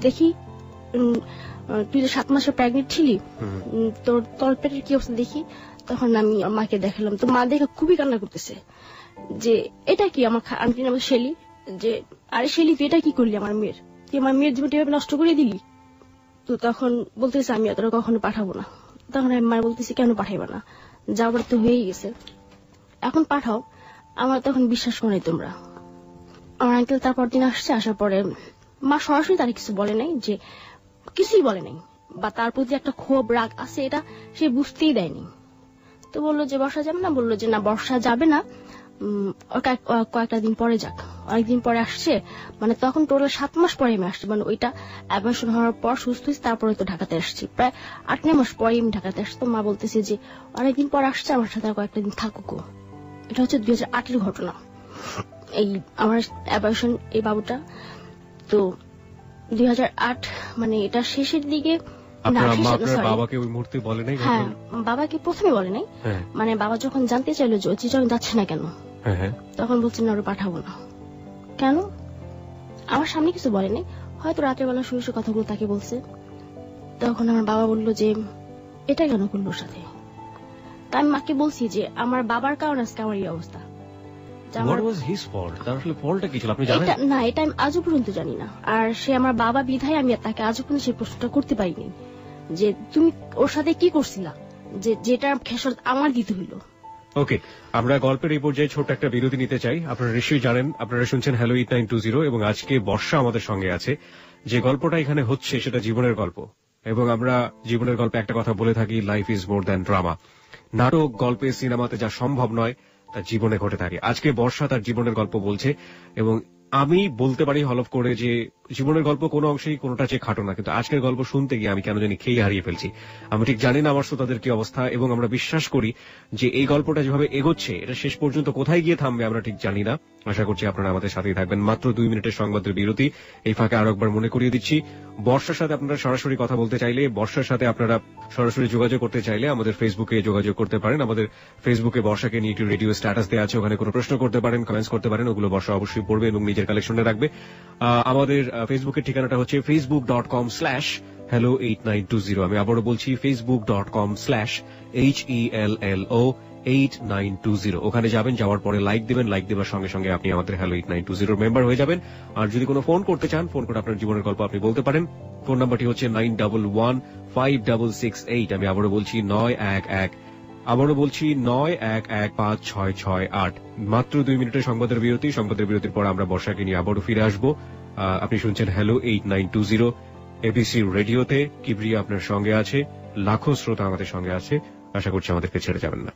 দেখি তুই যে 7 মাসের প্রেগনেন্ট ছিলি, তোর তলপেটের কি অবস্থা দেখি। তখন আমি মাকে দেখালাম। তো মা দেখে খুবই কান্না করতেছে যে এটা কি। আমার আন্টি নাম শেলি, যে আরে শেলি তুই এটা কি করলি আমার মেয়ের, তুই আমার মেয়ের জীবনটা এভাবে নষ্ট করে দিলি। তো তখন বলতেছে আমি এতটা কখনো পাঠাবো না। তখন আমি মা বলতেছি কেন পাঠাইবা না, যাবার তো হয়েই গেছে, এখন পাঠাও। আমার তখন বিশ্বাস করে তোমরা। আমার আঙ্কেল তারপর দিন আসছে। আসার পরে মা সরাসরি তার কিছু বলে নাই, যে কিছুই বলে নাই, বা তার প্রতি একটা ক্ষোভ রাগ আছে এটা সে বুঝতেই দেয়নি। তো বললো যে বর্ষা যাবে না, বললো যে না বর্ষা যাবে না, কয়েকটা দিন পরে যাক। অনেকদিন পরে আসছে, মানে তখন টোটাল 7 মাস পরে আমি আসছি, মানে ওইটা অ্যাবর্শন হওয়ার পর সুস্থ হয়েছে, তারপরে তো ঢাকাতে আসছি, প্রায় 8-9 মাস পরে আমি ঢাকাতে আসছি। তো মা বলতেছে যে অনেকদিন পর আসছে, আমার সাথে আর কয়েকটা দিন থাকুক। এটা হচ্ছে 2008-এর ঘটনা, এই আমার অ্যাবর্শন এই বাবুটা। তো 2008 মানে এটা শেষের দিকে। বাবাকে ওই মুহূর্তে বলে নাই? হ্যাঁ, বাবাকে প্রথমে বলে নাই। মানে বাবা যখন জানতে চাইলো যে চিটং যাচ্ছে না কেন, তখন বলছেন না ওরা পাঠাবো না। কেন? আমার সামনে কিছু বলে নাই, হয়তো রাতের বেলা শুয়ে শুয়ে কথাগুলো তাকে বলছে। তখন আমার বাবা বললো যে এটা কেন করলো ওর সাথে। তা আমি মাকে বলছি যে আমার বাবার কারণে আজকে আমার এই অবস্থা। না, এটা আমি আজও পর্যন্ত জানি না। আর সে আমার বাবা বিধায় আমি তাকে আজও পর্যন্ত সেই প্রশ্নটা করতে পারিনি যে তুমি ওর সাথে কি করছিলা, যে যেটা খেসারত আমার দিতে হইলো। ওকে, আমরা গল্পের এই পর্যায়ে ছোট একটা বিরতি নিতে চাই। আপনারা নিশ্চয়ই জানেন, আপনারা শুনছেন হ্যালো 8920 এবং আজকে বর্ষা আমাদের সঙ্গে আছে। যে গল্পটা এখানে হচ্ছে সেটা জীবনের গল্প, এবং আমরা জীবনের গল্পে একটা কথা বলে থাকি, life is more than drama. নাটক, গল্পে, সিনেমাতে যা সম্ভব নয় তা জীবনে ঘটে থাকে। আজকে বর্ষা তার জীবনের গল্প বলছে, এবং আমি বলতে পারি হলফ করে যে জীবনের গল্প কোনো অংশেই কোনোটা চেয়ে খাটো না, কিন্তু আজকের গল্প শুনতে গিয়ে আমি কেন জানি খেয়ে হারিয়ে ফেলছি। আমি ঠিক জানি না আমার শ্রোতাদের কি অবস্থা, এবং আমরা বিশ্বাস করি যে এই গল্পটা যেভাবে এগোচ্ছে এটা শেষ পর্যন্ত কোথায় গিয়ে থামবে আমরা ঠিক জানি না। আশা করছি আপনারা আমাদের সাথেই থাকবেন। মাত্র 2 মিনিটের সংবাদের বিরতি। এই ফাঁকে আরো একবার মনে করিয়ে দিচ্ছি, বর্ষার সাথে আপনারা সরাসরি কথা বলতে চাইলে, বর্ষার সাথে আপনারা সরাসরি যোগাযোগ করতে চাইলে আমাদের ফেসবুকে যোগাযোগ করতে পারেন। আমাদের ফেসবুকে বর্ষাকে নিয়ে একটি রেডিও স্ট্যাটাস দেওয়া আছে, ওখানে কোনো প্রশ্ন করতে পারেন, কমেন্টস করতে পারেন, ওগুলো বর্ষা অবশ্যই পড়বে এবং নিজের কালেকশনে রাখবে। আমাদের ফেসবুকের ঠিকানাটা হচ্ছে facebook.com/hello8920। আমি আবারও বলছি facebook.com/HELLO8920। ওখানে যাবেন, যাওয়ার পরে লাইক দিবেন, লাইক দেওয়ার সঙ্গে সঙ্গে আপনি আমাদের হ্যালো 8920 মেম্বার হয়ে যাবেন। আর যদি কোনো ফোন করতে চান, ফোন করে আপনার জীবনের গল্প আপনি বলতে পারেন ফোন নাম্বারটি হচ্ছে 91156668। আমি আবারও বলছি 9115668। মাত্র 2 মিনিটের সংবাদের বিরতি। সংবাদের বিরতির পর আমরা বর্ষাকে নিয়ে আবারও ফিরে আসবো। আপনি শুনছেন হ্যালো 8920 এবিসি রেডিওতে। কিবরিয়া আপনার সঙ্গে আছে, লাখো শ্রোতা আমাদের সঙ্গে আছে। আশা করছি আমাদেরকে ছেড়ে যাবেন না।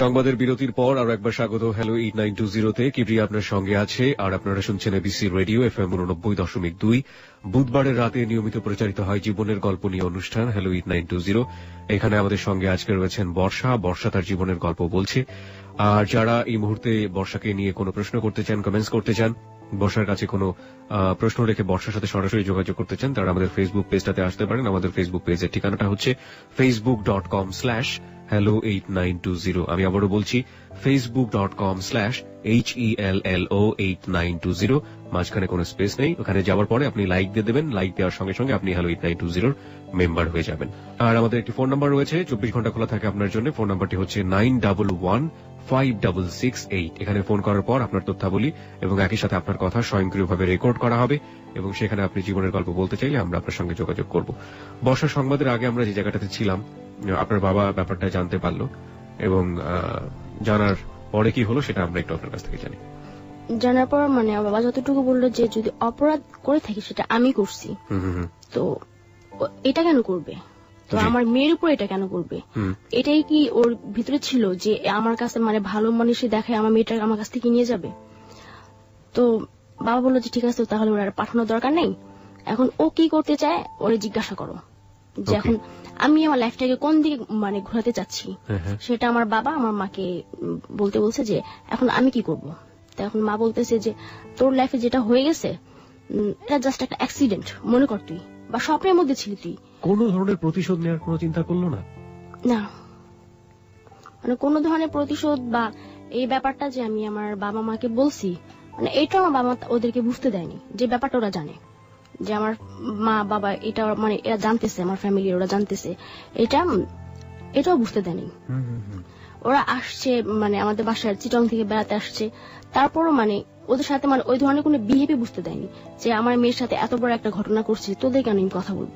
সংবাদের বিরতির পর আরো একবার স্বাগত হ্যালো 8920-তে। কিবরিয়া আপনার সঙ্গে আছে আর আপনারা শুনছেন এবিসি রেডিও FM 89.2। বুধবারের রাতে নিয়মিত প্রচারিত হয় জীবনের গল্প নিয়ে অনুষ্ঠান হ্যালো 8920। এখানে আমাদের সঙ্গে আজকে রয়েছেন বর্ষা। বর্ষা তার জীবনের গল্প বলছে। আর যারা এই মুহূর্তে বর্ষাকে নিয়ে কোনো প্রশ্ন করতে চান, কমেন্টস করতে চান, বর্ষার কাছে কোনো প্রশ্ন রেখে বর্ষার সাথে সরাসরি যোগাযোগ করতে চান, তারা আমাদের ফেসবুক পেজটাতে আসতে পারেন। আমাদের ফেসবুক পেজের ঠিকানাটা হচ্ছে facebook.com/hello8920। আমি আবারও বলছি facebook.com/HELLO8920। মাঝখানে কোনো স্পেস নেই। ওখানে যাওয়ার পরে আপনি লাইক দিয়ে দেবেন। লাইক দেওয়ার সঙ্গে সঙ্গে আপনি হ্যালো 8920 মেম্বার হয়ে যাবেন। আর আমাদের একটি ফোন নাম্বার রয়েছে, 24 ঘন্টা খোলা থাকে আপনার জন্য। ফোন নাম্বারটি হচ্ছে 91156668। এখানে ফোন করার পর আপনার তথ্যাবলী এবং একই সাথে আপনার কথা স্বয়ংক্রিয়ভাবে রেকর্ড করা হবে এবং সেখানে আপনি জীবনের গল্প বলতে চাইলে আমরা আপনার সঙ্গে যোগাযোগ করব। বর্ষার সংবাদের আগে আমরা যে জায়গাটাতে ছিলাম, আপনার বাবা ব্যাপারটা জানতে পারলো এবং জানার পরে কি হলো সেটা আমরা একটু আপনার কাছ থেকে জানি। জানার পর মানে বাবা যতটুকু বললো যে যদি অপরাধ করে থাকি সেটা আমি করছি, তো এটা কেন করবে, তো আমার মেয়ের উপর এটা কেন করবে, এটাই কি ওর ভিতরে ছিল যে আমার কাছে মানে ভালো মানুষই দেখায় আমার মেয়েটা আমার কাছ থেকে নিয়ে যাবে। তো বাবা বললো যে ঠিক আছে তাহলে ওর আর পাঠানোর দরকার নেই, এখন ও কি করতে চায় ওরে জিজ্ঞাসা করো, যে এখন আমি আমার লাইফটাকে কোন দিকে মানে ঘোরাতে চাচ্ছি সেটা আমার বাবা আমার মাকে বলতে বলছে যে এখন আমি কি করব। তো এখন মা বলতেছে যে তোর লাইফে যেটা হয়ে গেছে এটা জাস্ট একটা অ্যাক্সিডেন্ট মনে কর তুই, বা স্বপ্নের মধ্যে ছিলি তুই। কোন ধরনের প্রতিশোধ নেওয়ার কোনো চিন্তা করলো না? না, মানে কোন ধরনের প্রতিশোধ বা এই ব্যাপারটা যে আমি আমার বাবা মাকে বলছি, মানে এটা আমার বাবা ওদেরকে বুঝতে দেয়নি। যে ব্যাপারটা ওরা জানে যে আমার মা বাবা এটা মানে এরা জানতেছে, আমার ফ্যামিলি ওরা জানতেছে, এটাও বুঝতে দেয়নি। ওরা আসছে মানে আমাদের বাসায় চিটং থেকে বেড়াতে আসছে, তারপরও মানে ওদের সাথে মানে ওই ধরনের কোনো বিহেভে বুঝতে দেয়নি যে আমার মেয়ের সাথে এত বড় একটা ঘটনা করছে, তোদের কেন আমি কথা বলবো,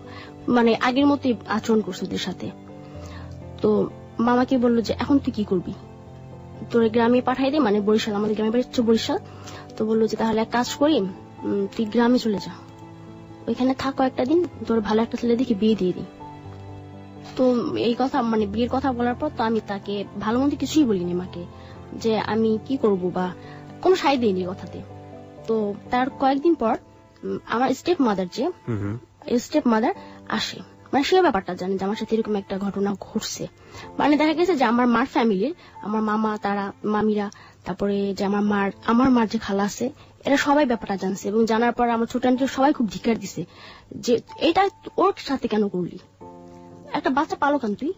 মানে আগের মতোই আচরণ করছে ওদের সাথে। তো মামাকে বললো যে এখন তুই কি করবি, তোর গ্রামে পাঠাই দে, মানে বরিশাল, আমাদের গ্রামে বাড়ি হচ্ছে বরিশাল। তো বললো যে তাহলে এক কাজ করি, তুই গ্রামে চলে যা, ওইখানে থাকো একটা দিন, তোর ভালো একটা ছেলে দেখে বিয়ে দিয়ে দিই। তো এই কথা মানে বিয়ের কথা বলার পর তো আমি তাকে ভালো মন্দ কিছুই বলিনি মাকে, যে আমি কি করব বা কোনো সাই দিইনি কথাতে। তো তার কয়েকদিন পর আমার স্টেপ মাদার আসে, মানে সে ব্যাপারটা জানে যে আমার সাথে এরকম একটা ঘটনা ঘটছে। মানে দেখা গেছে যে আমার মার ফ্যামিলির, আমার মামা তারা মামিরা, তারপরে যে আমার মার যে খালা আছে, এরা সবাই ব্যাপারটা জানছে এবং জানার পর আমার ছোট আন্টি সবাই খুব ধিক্কার দিছে যে এটা ওর সাথে কেন করলি, একটা বাচ্চা পালক আন তুই,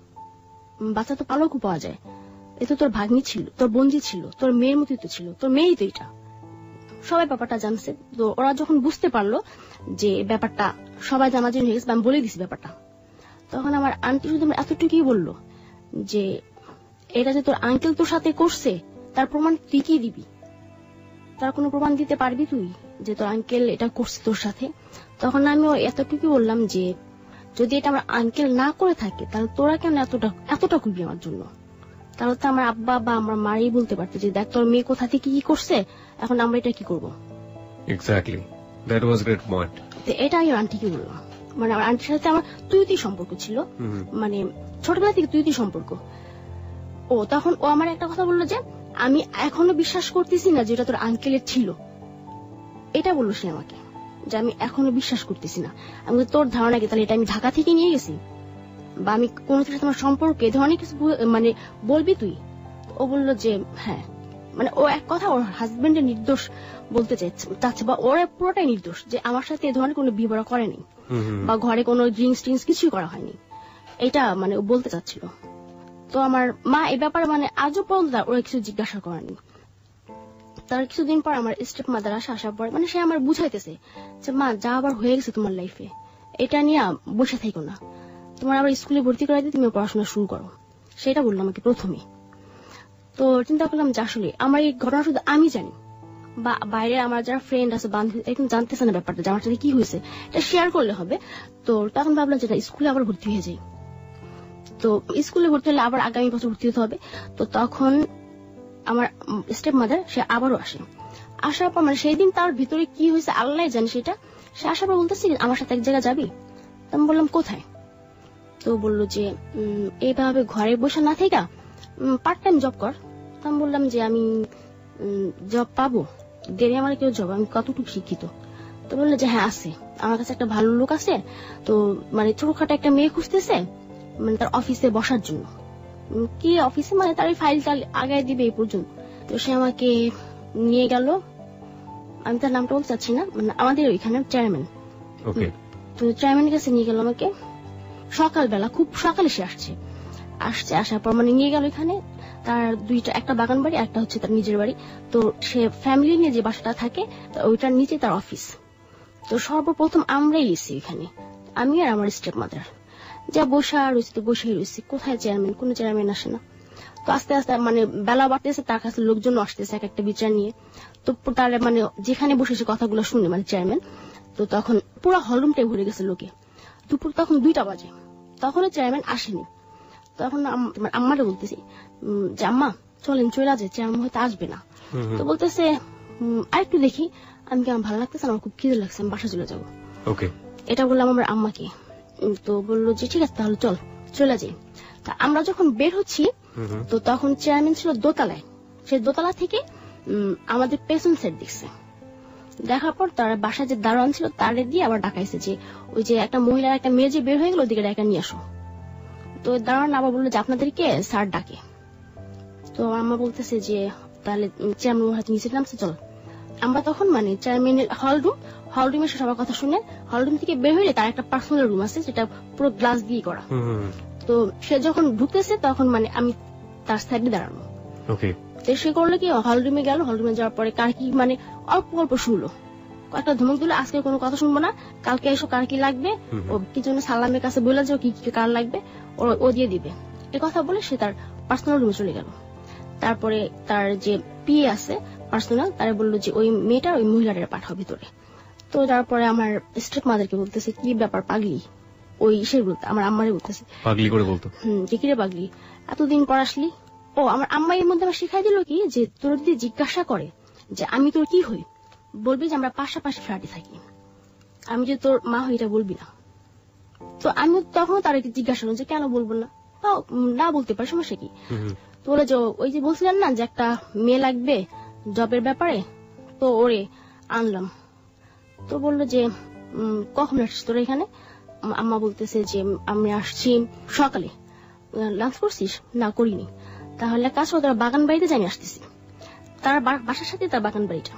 বাচ্চা তো পালকও পাওয়া যায়, এ তো তোর ভাগ্নি ছিল, তোর বন্ধু ছিল, তোর মেয়ের মতোই তো ছিল, তোর মেয়েই তো এটা। সবাই ব্যাপারটা জানছে। তো ওরা যখন বুঝতে পারলো যে ব্যাপারটা সবাই জানাজানি হয়ে গেছে, আমি বলে দিছি ব্যাপারটা, তখন আমার আন্টি শুধু এতটুকুই বললো যে এটা যে তোর আঙ্কেল তোর সাথে করছে তার প্রমাণ তুই কি দিবি, তার কোনো প্রমাণ দিতে পারবি তুই যে তোর আঙ্কেল এটা করছে তোর সাথে? তখন আমি এতটুকু বললাম যে যদি এটা আমার আঙ্কেল না করে থাকে তাহলে তোরা কেন এতটা করবি আমার জন্য, তাহলে তো আমার আব্বা বা আমার মাই বলতে পারতে যে দেখ তোর মেয়ে কোথা থেকে কি করছে, এখন আমরা এটা কি করবো। Exactly, that was great point. এটা আমি আন্টিকে বললাম, মানে আমার আন্টির সাথে আমার তুই সম্পর্ক ছিল, মানে ছোটবেলা থেকে তুই সম্পর্ক। ও তখন ও আমার একটা কথা বললো যে আমি এখনো বিশ্বাস করতেছি না যে এটা তোর আঙ্কেলের ছিল, এটা বললো সে আমাকে, যে আমি এখনো বিশ্বাস করতেছি না। আমি তোর ধারণা কি তাহলে এটা আমি ঢাকা থেকে নিয়ে গেছি, বা আমি কোন তোমার সম্পর্কে এ ধরনের কিছু মানে বলবি তুই? ও বললো যে হ্যাঁ, মানে ও এক কথা ওর হাজবেন্ডের নির্দোষ বলতে চাচ্ছে, বা ওরা পুরোটাই নির্দোষ যে আমার সাথে এ ধরনের কোনো বিবরণ করেনি বা ঘরে কোনো ড্রিঙ্কস কিছুই করা হয়নি, এটা মানে ও বলতে চাচ্ছিল। তো আমার মা এই ব্যাপারে মানে আজও পর্যন্ত ওরা কিছু জিজ্ঞাসা করেনি। তার কিছুদিন পর আমার স্টেপ মাদার আসার পর মানে সে আমার বুঝাইতেছে যে মা যা আবার হয়ে গেছে তোমার লাইফে এটা নিয়ে বসে থাকো না, তোমার আবার স্কুলে ভর্তি করাই দিয়ে তুমি পড়াশোনা শুরু করো, সেটা বললো আমাকে প্রথমে। তো চিন্তা করলাম যে আসলে আমার এই ঘটনা শুধু আমি জানি, বা বাইরে আমার যারা ফ্রেন্ড আছে বান্ধবী এখন জানতেছে না ব্যাপারটা যে আমার সাথে কি হয়েছে, এটা শেয়ার করলে হবে। তো তখন ভাবলাম যে স্কুলে আবার ভর্তি হয়ে যাই। তো স্কুলে ভর্তি হলে আবার আগামী বছর ভর্তি হতে হবে। তো তখন আমার স্টেপ মাদার সে আবারও আসে, আসার পর মানে সেই দিন তার ভিতরে কি হয়েছে আল্লাহ জানে সেটা। সে আসার পর বলতেছি আমার সাথে এক জায়গায় যাবি? আমি বললাম কোথায়? তো বললো যে এইভাবে ঘরে বসে না থেকে পার্ট টাইম জব কর। আমি বললাম যে আমি জব পাবো, দেবে আমার কেউ জব, আমি কতটুকু শিক্ষিত? তো বললো যে হ্যাঁ আছে, আমার কাছে একটা ভালো লোক আছে, তো মানে ছোটখাটো একটা মেয়ে খুঁজতেছে মানে তার অফিসে বসার জন্য। কি অফিসে মানে তার ফাইলটা আগায় দিবে এই পর্যন্ত। তো সে আমাকে নিয়ে গেল, আমি তার নামটা বলতে চাচ্ছি না, মানে আমাদের ওইখানে চেয়ারম্যান। তো চেয়ারম্যানের কাছে নিয়ে গেল আমাকে সকালবেলা, খুব সকালে সে আসার পর মানে নিয়ে গেল এখানে তার একটা বাগান বাড়ি, একটা হচ্ছে তার নিজের বাড়ি। তো সে ফ্যামিলি নিয়ে যে বাসাটা থাকে ওইটার নিচে তার অফিস। তো সর্বপ্রথম আমরাই গেছি এখানে, আমি আর আমার স্টেপ মাদার, যা বসে রয়েছে তো বসেই রয়েছি, কোথায় চেয়ারম্যান? কোনো চেয়ারম্যান আসে না। তো আস্তে আস্তে মানে বেলা বাড়তেছে, তার কাছে লোকজন আসতেছে এক একটা বিচার নিয়ে। তো তার মানে যেখানে বসেছে কথাগুলো শুনে মানে চেয়ারম্যান, তো তখন পুরো হলরুমটাই ভরে গেছে লোকে। দুপুর তখন 2টা বাজে, তখনও চেয়ারম্যান আসেনি। তখন আম্মারে বলতেছি যে আম্মা চলেন চলে যায়, চেয়ারম্যান হয়তো আসবে না। তো বলতেছে আরেকটু দেখি। আমি কি আমার ভালো লাগতেছে, আমার খুব খিদে লাগছে, আমি বাসা চলে যাবো। এটা বললাম আমার আম্মাকে। তো বললো যে ঠিক আছে তাহলে চল চলে যাই। তা আমরা যখন বের হচ্ছি তো তখন চেয়ারম্যান ছিল দোতলায়, সেই দোতলা থেকে আমাদের পেছন সাইড দেখছে। দেখার পর তার বাসায় যে দারোয়ান ছিল তারে দিয়ে আবার ডাকাইছে যে ওই যে একটা মহিলার একটা মেয়ে যে বের হয়ে গেল ওদিকে ডাকা নিয়ে আসো। তো দারোয়ান আবার বললো যে আপনাদেরকে স্যার ডাকে। তো আমরা বলতেছে যে তাহলে চেয়ারম্যান হাতে নিচে নামছে, চল। আমরা তখন মানে চেয়ারম্যানের হলরুমে সবার কথা শুনে হলরুম থেকে বের হইলে তার একটা পার্সোনাল রুম আছে, যেটা পুরো গ্লাস দিয়ে করা। তো সে যখন ঢুকতেছে তখন মানে আমি তার সাইডে দাঁড়ানো। তো সে করলো কি হলরুমে গেল, হলরুমে যাওয়ার পরে কার কি মানে অল্প অল্প শুনলো, কয়েকটা ধমক দিল, আজকে কোনো কথা শুনবো না, কালকে এসো কার কি লাগবে, ও কি জন্য সালামের কাছে বলে যাও কি কার লাগবে ও দিয়ে দিবে, এই কথা বলে সে তার পার্সোনাল রুমে চলে গেল। তারপরে তার যে পিএ আছে পার্সোনাল, তারা বললো যে ওই মেয়েটা ওই মহিলাটা পাঠাও ভিতরে। তো তারপরে আমার স্টেপ মাদারকে বলতেছে কি ব্যাপার পাগলি, ওই সে বলতে আমার আম্মারে বলতেছে পাগলি করে বলতো যে কিরে পাগলি এতদিন পর আসলি। ও আমার আম্মা এর মধ্যে আমার শিখাই দিল কি যে তোর যদি জিজ্ঞাসা করে যে আমি তোর কি হই, বলবি যে আমরা পাশাপাশি ফ্ল্যাটে থাকি, আমি যে তোর মা হই এটা বলবি না। তো আমি তখন তার জিজ্ঞাসা করলাম যে কেন বলবো না, না বলতে পারি সমস্যা কি। তো বলে যে ওই যে বলছিলেন না যে একটা মেয়ে লাগবে জবের ব্যাপারে, তো ওরে আনলাম। তো বললো যে কখন আসছিস তোরা এখানে? আম্মা বলতেছে যে আমি আসছি সকালে। লাঞ্চ করছিস? না করিনি। তাহলে কাজ করো, তারা বাগান বাড়িতে জানি আসতেছি, তার বাসার সাথে তার বাগান বাড়িটা।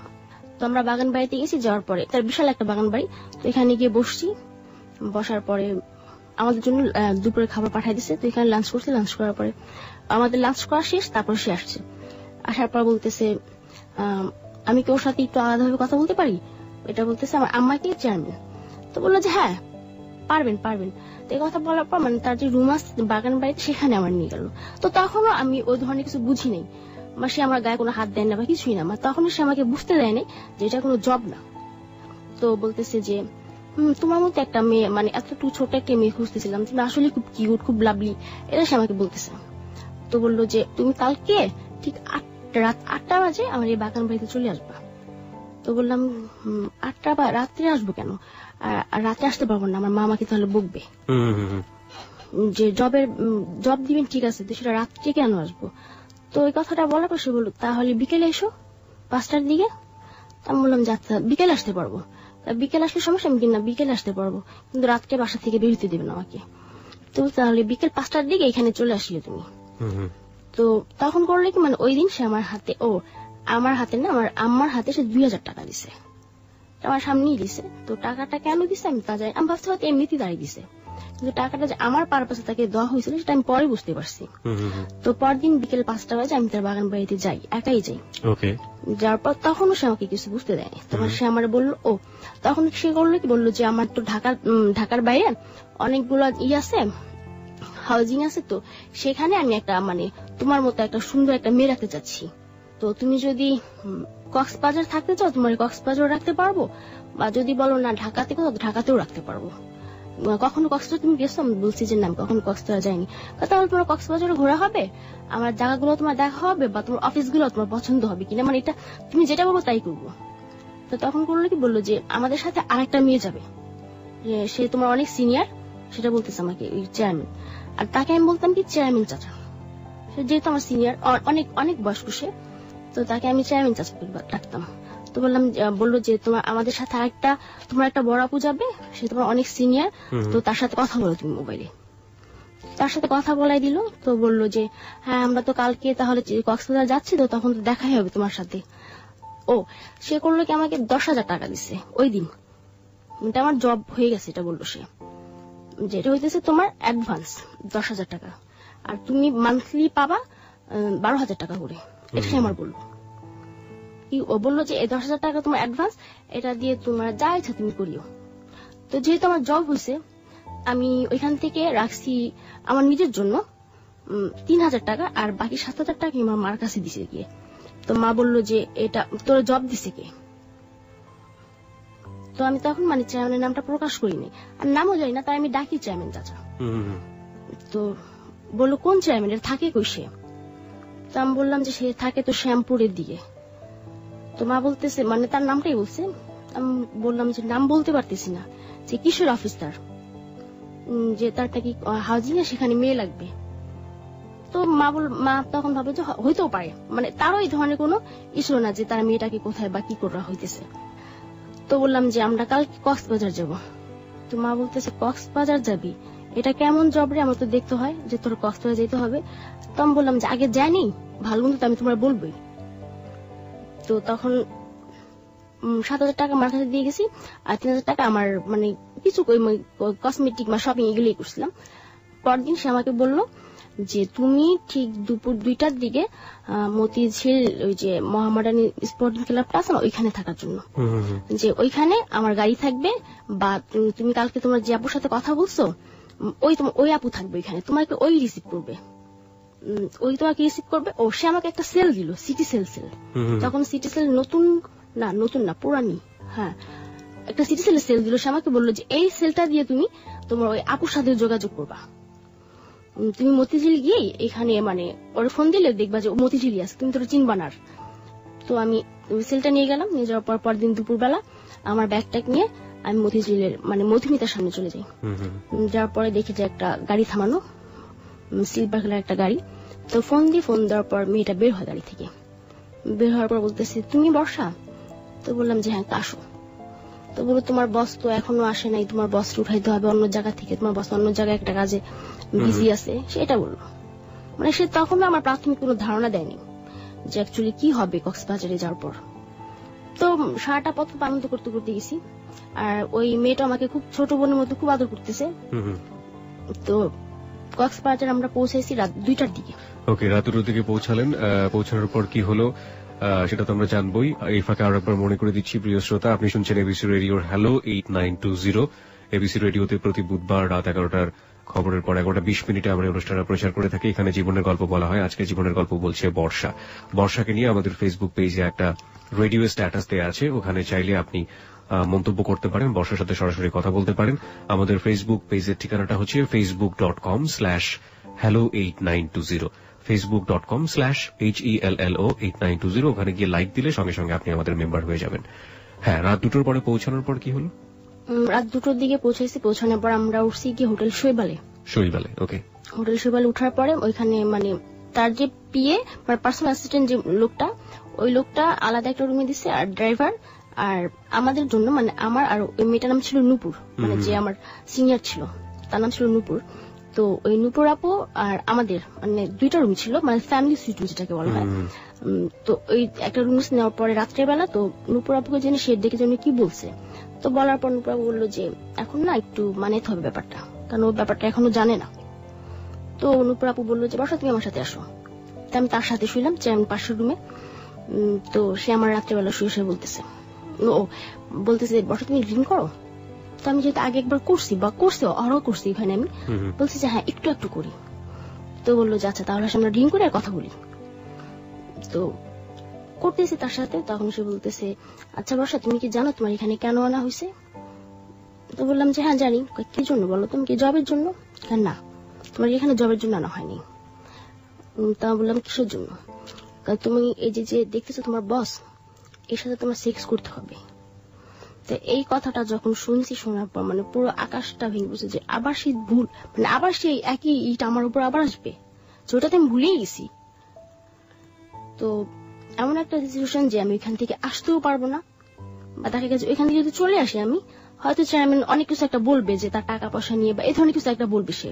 তো আমরা বাগান বাড়িতে গেছি, যাওয়ার পরে তার বিশাল একটা বাগান বাড়ি, তো এখানে গিয়ে বসছি। বসার পরে আমাদের জন্য দুপুরে খাবার পাঠাই দিচ্ছে। তো এখানে লাঞ্চ করছি, লাঞ্চ করার পরে আমাদের লাঞ্চ করা শেষ, তারপর সে আসছে। আসার পর বলতেছে আমি কি ওর সাথে একটু আলাদাভাবে কথা বলতে পারি, এটা বলতেছে আমার আম্মাকে চেয়ারম্যান। তো বললো যে হ্যাঁ পারবেন। তো এই কথা বলার পর মানে তার যে রুম আছে বাগান বাড়িতে সেখানে আমার নিয়ে গেল। তো তখনও আমি ওই ধরনের কিছু বুঝি নাই, বা সে আমার গায়ে কোনো হাত দেয় না বা কিছুই না, তখনও সে আমাকে বুঝতে দেয়নি যে এটা কোনো জব না। তো বলতেছে যে তোমার মতো একটা মেয়ে মানে এতটুকু ছোট একটা মেয়ে খুঁজতেছিলাম, তুমি আসলে খুব কিউট খুব লাভলি, এটা সে আমাকে বলতেছে। তো বললো যে তুমি কালকে ঠিক রাত 8টা বাজে আমার এই বাগান বাড়িতে চলে আসবা। তো বললাম 8টা বা রাত্রে আসবো কেন, রাতে আসতে পারবো না, আমার মা আমাকে তাহলে বকবে। যে জব দিবেন ঠিক আছে, তো সেটা রাত্রে কেন আসবো? তো ওই কথাটা বলার পর সে বললো তাহলে বিকেলে এসো 5টার দিকে। আমি বললাম যে আচ্ছা বিকেলে আসতে পারবো। বিকেল আসলে সমস্যা, আমি কিনা বিকেলে আসতে পারবো, কিন্তু রাত্রে বাসা থেকে বেরোতে দেবে না আমাকে। তো তাহলে বিকেল 5টার দিকে এখানে চলে আসলে তুমি। তো তখন করলে কি মানে ওই দিন সে আমার হাতে না আমার আম্মার হাতে সে 2000 টাকা দিছে, আমার সামনেই দিছে। তো টাকাটা কেন দিছে আমি তা জানি, আমি ভাবতে হয়তো এমনিতে দাঁড়িয়ে দিছে, কিন্তু টাকাটা যে আমার পারপাসে তাকে দেওয়া হয়েছিল সেটা আমি পরে বুঝতে পারছি। তো পরদিন বিকেল 5টা বাজে আমি তার বাগান বাড়িতে যাই, একাই যাই। যার পর তখনও সে আমাকে কিছু বুঝতে দেয়নি। তখন সে আমার বললো, ও তখন সে করলো কি, বললো যে আমার তো ঢাকার বাইরে অনেকগুলো আছে, হাউজিং আছে, তো সেখানে আমি একটা মানে তোমার মতো একটা সুন্দর একটা মেয়ে রাখতে চাচ্ছি। তো তুমি যদি কক্সবাজার থাকতে চাও, তোমার কক্সবাজার রাখতে পারবো, বা যদি বলো না ঢাকাতে কোথাও, ঢাকাতেও রাখতে পারবো। কখনো কক্সবাজার তুমি গেছো? আমি বলছি যে না, আমি কখনো কক্সবাজার যাইনি। তাহলে তোমার কক্সবাজারে ঘোরা হবে, আমার জায়গাগুলো তোমার দেখা হবে, বা তোমার অফিসগুলো তোমার পছন্দ হবে কিনা, মানে এটা তুমি যেটা বলবো তাই করবো। তো তখন করলো কি, বললো যে আমাদের সাথে আরেকটা মেয়ে যাবে, সে তোমার অনেক সিনিয়র, সেটা বলতেছে আমাকে ওই চেয়ারম্যান। আর তাকে আমি বলতাম কি চেয়ারম্যান চাচা, যেহেতু আমার সিনিয়র, অনেক অনেক বয়স্ক সে, তো তাকে আমি চেয়ারম্যান চাচা ডাকতাম। তো বললো যে তোমার আমাদের সাথে আরেকটা তোমার একটা বড় আপু যাবে, সে তোমার অনেক সিনিয়র, তো তার সাথে কথা বলো তুমি মোবাইলে। তার সাথে কথা বলাই দিল। তো বললো যে হ্যাঁ আমরা তো কালকে তাহলে কক্সবাজার যাচ্ছি, তো তখন তো দেখাই হবে তোমার সাথে। ও সে করলো কি, আমাকে 10,000 টাকা দিছে ওই দিন, এটা আমার জব হয়ে গেছে, এটা বললো সে, যেটা হইতেছে তোমার অ্যাডভান্স 10,000 টাকা, আর তুমি মান্থলি পাবা 12,000 টাকা করে, এটা সে আমার বললো। ও বললো যে এই 10,000 টাকা তোমার অ্যাডভান্স, এটা দিয়ে তোমার যা ইচ্ছা তুমি করিও। তো যেহেতু আমার জব হয়েছে, আমি ওইখান থেকে রাখছি আমার নিজের জন্য 3,000 টাকা, আর বাকি 7,000 টাকা আমার মার কাছে দিছে গিয়ে। তো মা বললো যে এটা তোর জব দিছে কে? তো আমি তখন মানে চেয়ারম্যানের নামটা প্রকাশ করিনি, আর নামও যাই না, তাই আমি ডাকি চেয়ারম্যান চাচা। তো বললো কোন চেয়ারম্যান, এর থাকে কই সে? তো আমি বললাম যে সে থাকে তো শ্যামপুরের দিকে। তো মা বলতেছে, মানে তার নামটাই বলছে। আমি বললাম যে নাম বলতে পারতেছি না, যে কিসের অফিস তার, যে তার নাকি হাউজিং এ সেখানে মেয়ে লাগবে। তো মা তখন ভাবে যে হইতেও পারে, মানে তারও এই ধরনের কোনো ইস্যু না যে তার মেয়েটাকে কোথায় বা কি করা হইতেছে। তো বললাম যে আমরা কালকে কক্সবাজার যাব। তো মা বলতেছে কক্সবাজার যাবি, এটা কেমন জব রে, আমার তো দেখতে হয় যে তোর কক্সবাজার যেতে হবে। তো আমি বললাম যে আগে জানি, ভালো মন্দ তো আমি তোমার বলবোই। তো তখন 7,000 টাকা আমার কাছে দিয়ে গেছি, আর 3,000 টাকা আমার মানে কিছু কসমেটিক বা শপিং এগুলোই করছিলাম। পরদিন সে আমাকে বললো যে তুমি ঠিক দুপুর 2টার দিকে মতিঝিল ওই যে মোহামেডান স্পোর্টিং ক্লাবটা আছে না, ওইখানে থাকার জন্য, যে ওইখানে আমার গাড়ি থাকবে, বা তুমি কালকে তোমার যে আপুর সাথে কথা বলছো ওই আপু থাকবে ওইখানে, তোমাকে ওই রিসিভ করবে, ওই তোমাকে রিসিভ করবে। ও সে আমাকে একটা সেল দিল, সিটি সেল। তখন সিটি সেল নতুন না পুরানি, হ্যাঁ একটা সিটি সেল দিল। সে আমাকে বললো যে এই সেলটা দিয়ে তুমি তোমার ওই আপুর সাথে যোগাযোগ করবা, তুমি মতিঝিল গিয়ে এখানে মানে ওর ফোন দিলে দেখবা যে মতিঝিলই আছে, তুমি তোর চিনবা না। তো আমি ওই সেলটা নিয়ে গেলাম, নিয়ে যাওয়ার পর পরদিন দুপুরবেলা আমার ব্যাগট্যাগ নিয়ে আমি মতিঝিলের মানে মধুমিতার সামনে চলে যাই। যাওয়ার পরে দেখি যে একটা গাড়ি থামানো, সিলভার কালার একটা গাড়ি। তো ফোন দেওয়ার পর মেয়েটা বের হয় গাড়ি থেকে। বের হওয়ার পর বলতেছে তুমি বর্ষা? তো বললাম যে হ্যাঁ আসো। তো বলো তোমার বস তো এখনো আসে নাই, তোমার বস উঠাইতে হবে অন্য জায়গা থেকে, তোমার বস অন্য জায়গায় একটা কাজে বিজি আছে, সেটা বললো। মানে সে তখন আমার প্রাথমিক কোনো ধারণা দেয়নি যে অ্যাকচুয়ালি কি হবে কক্সবাজারে যাওয়ার পর। তো সারাটা পথ আনন্দ করতে করতে গেছি, আর ওই মেয়েটা আমাকে খুব ছোট বোনের মতো খুব আদর করতেছে। তো কক্সবাজার আমরা পৌঁছাইছি রাত 2টার দিকে। ওকে, রাত 2টার দিকে পৌঁছালেন। পৌঁছানোর পর কি হলো সেটা তো আমরা জানবই। এই ফাঁকে আরো একবার মনে করে দিচ্ছি, প্রিয় শ্রোতা, আপনি শুনছেন এবিসি রেডিওর হ্যালো 8920। এবিসি রেডিওতে প্রতি বুধবার রাত 11টার খবরের পর 11:20 আমরা অনুষ্ঠানটা প্রচার করে থাকি। এখানে জীবনের গল্প বলা হয়। আজকে জীবনের গল্প বলছে বর্ষাকে নিয়ে। আমাদের ফেসবুক পেজে একটা রেডিও স্ট্যাটাস দেওয়া আছে, ওখানে চাইলে আপনি মন্তব্য করতে পারেন, বর্ষার সাথে সরাসরি কথা বলতে পারেন। আমাদের ফেসবুক পেজের ঠিকানাটা হচ্ছে facebook.com/hello8920, facebook.com/HELLO8920। ওখানে গিয়ে লাইক দিলে সঙ্গে সঙ্গে আপনি আমাদের মেম্বার হয়ে যাবেন। হ্যাঁ, রাত 2টোর পরে পৌঁছানোর পর কি হলো? রাত 2টোর দিকে পৌঁছানোর পর আমরা উঠছি গিয়ে হোটেল শৈবালে। ওকে, হোটেল শৈবালে উঠার পরে ওইখানে মানে তার যে পিএ মানে পার্সোনাল অ্যাসিস্ট্যান্ট যে লোকটা, ওই লোকটা আলাদা একটা রুমে দিচ্ছে, আর ড্রাইভার আর আমাদের জন্য মানে আমার আর ওই মেয়েটার নাম ছিল নূপুর, মানে যে আমার সিনিয়র ছিল তার নাম ছিল নূপুর। তো ওই নূপুর আপু আর আমাদের মানে 2টা রুম ছিল, মানে ফ্যামিলি সুইট যেটাকে বলা হয়। তো ওই একটা রুম নেওয়ার পরে রাত্রেবেলা তো নূপুর আপুকে জেনে সে দেখে যেন কি বলছে। তো বলার পর নূপুর আপু বললো যে এখন না একটু মানাতে হবে ব্যাপারটা, কারণ ও ব্যাপারটা এখনো জানে না। তো নূপুর আপু বললো যে বর্ষা তুমি আমার সাথে আসো। তো আমি তার সাথে শুইলাম পাশের রুমে। তো সে আমার রাত্রেবেলা শুয়ে শুয়ে বলতেছে বর্ষা তুমি ড্রিঙ্ক করো? তো আমি যেহেতু আগে একবার করছি বা করছি এখানে আমি বলছি যে হ্যাঁ একটু একটু করি। তো বললো যে আচ্ছা তাহলে আমরা ড্রিঙ্ক করে আর কথা বলি। তো করতেছি তার সাথে, তখন সে বলতেছে আচ্ছা বর্ষা তুমি কি জানো তোমার এখানে কেন আনা হয়েছে? তো বললাম যে হ্যাঁ জানি। কি জন্য বলো? তুমি কি জবের জন্য? না, তোমার এখানে জবের জন্য আনা হয়নি। তা বললাম কিসের জন্য? তুমি এই যে দেখতেছো তোমার বস, এর সাথে তোমার সেক্স করতে হবে। তো এই কথাটা যখন শুনছি, শোনার পর মানে পুরো আকাশটা ভেঙে পড়ছে যে আবার সেই ভুল, মানে আবার সেই একই ইট আমার উপর আবার আসবে, যেটাতে আমি ভুলেই গেছি। তো এমন একটা সিচুয়েশন যে আমি ওইখান থেকে আসতেও পারবো না, বা দেখা গেছে ওইখান থেকে যদি চলে আসি আমি, হয়তো চেয়ারম্যান অনেক কিছু একটা বলবে যে তার টাকা পয়সা নিয়ে বা এই ধরনের কিছু একটা বলবে। সে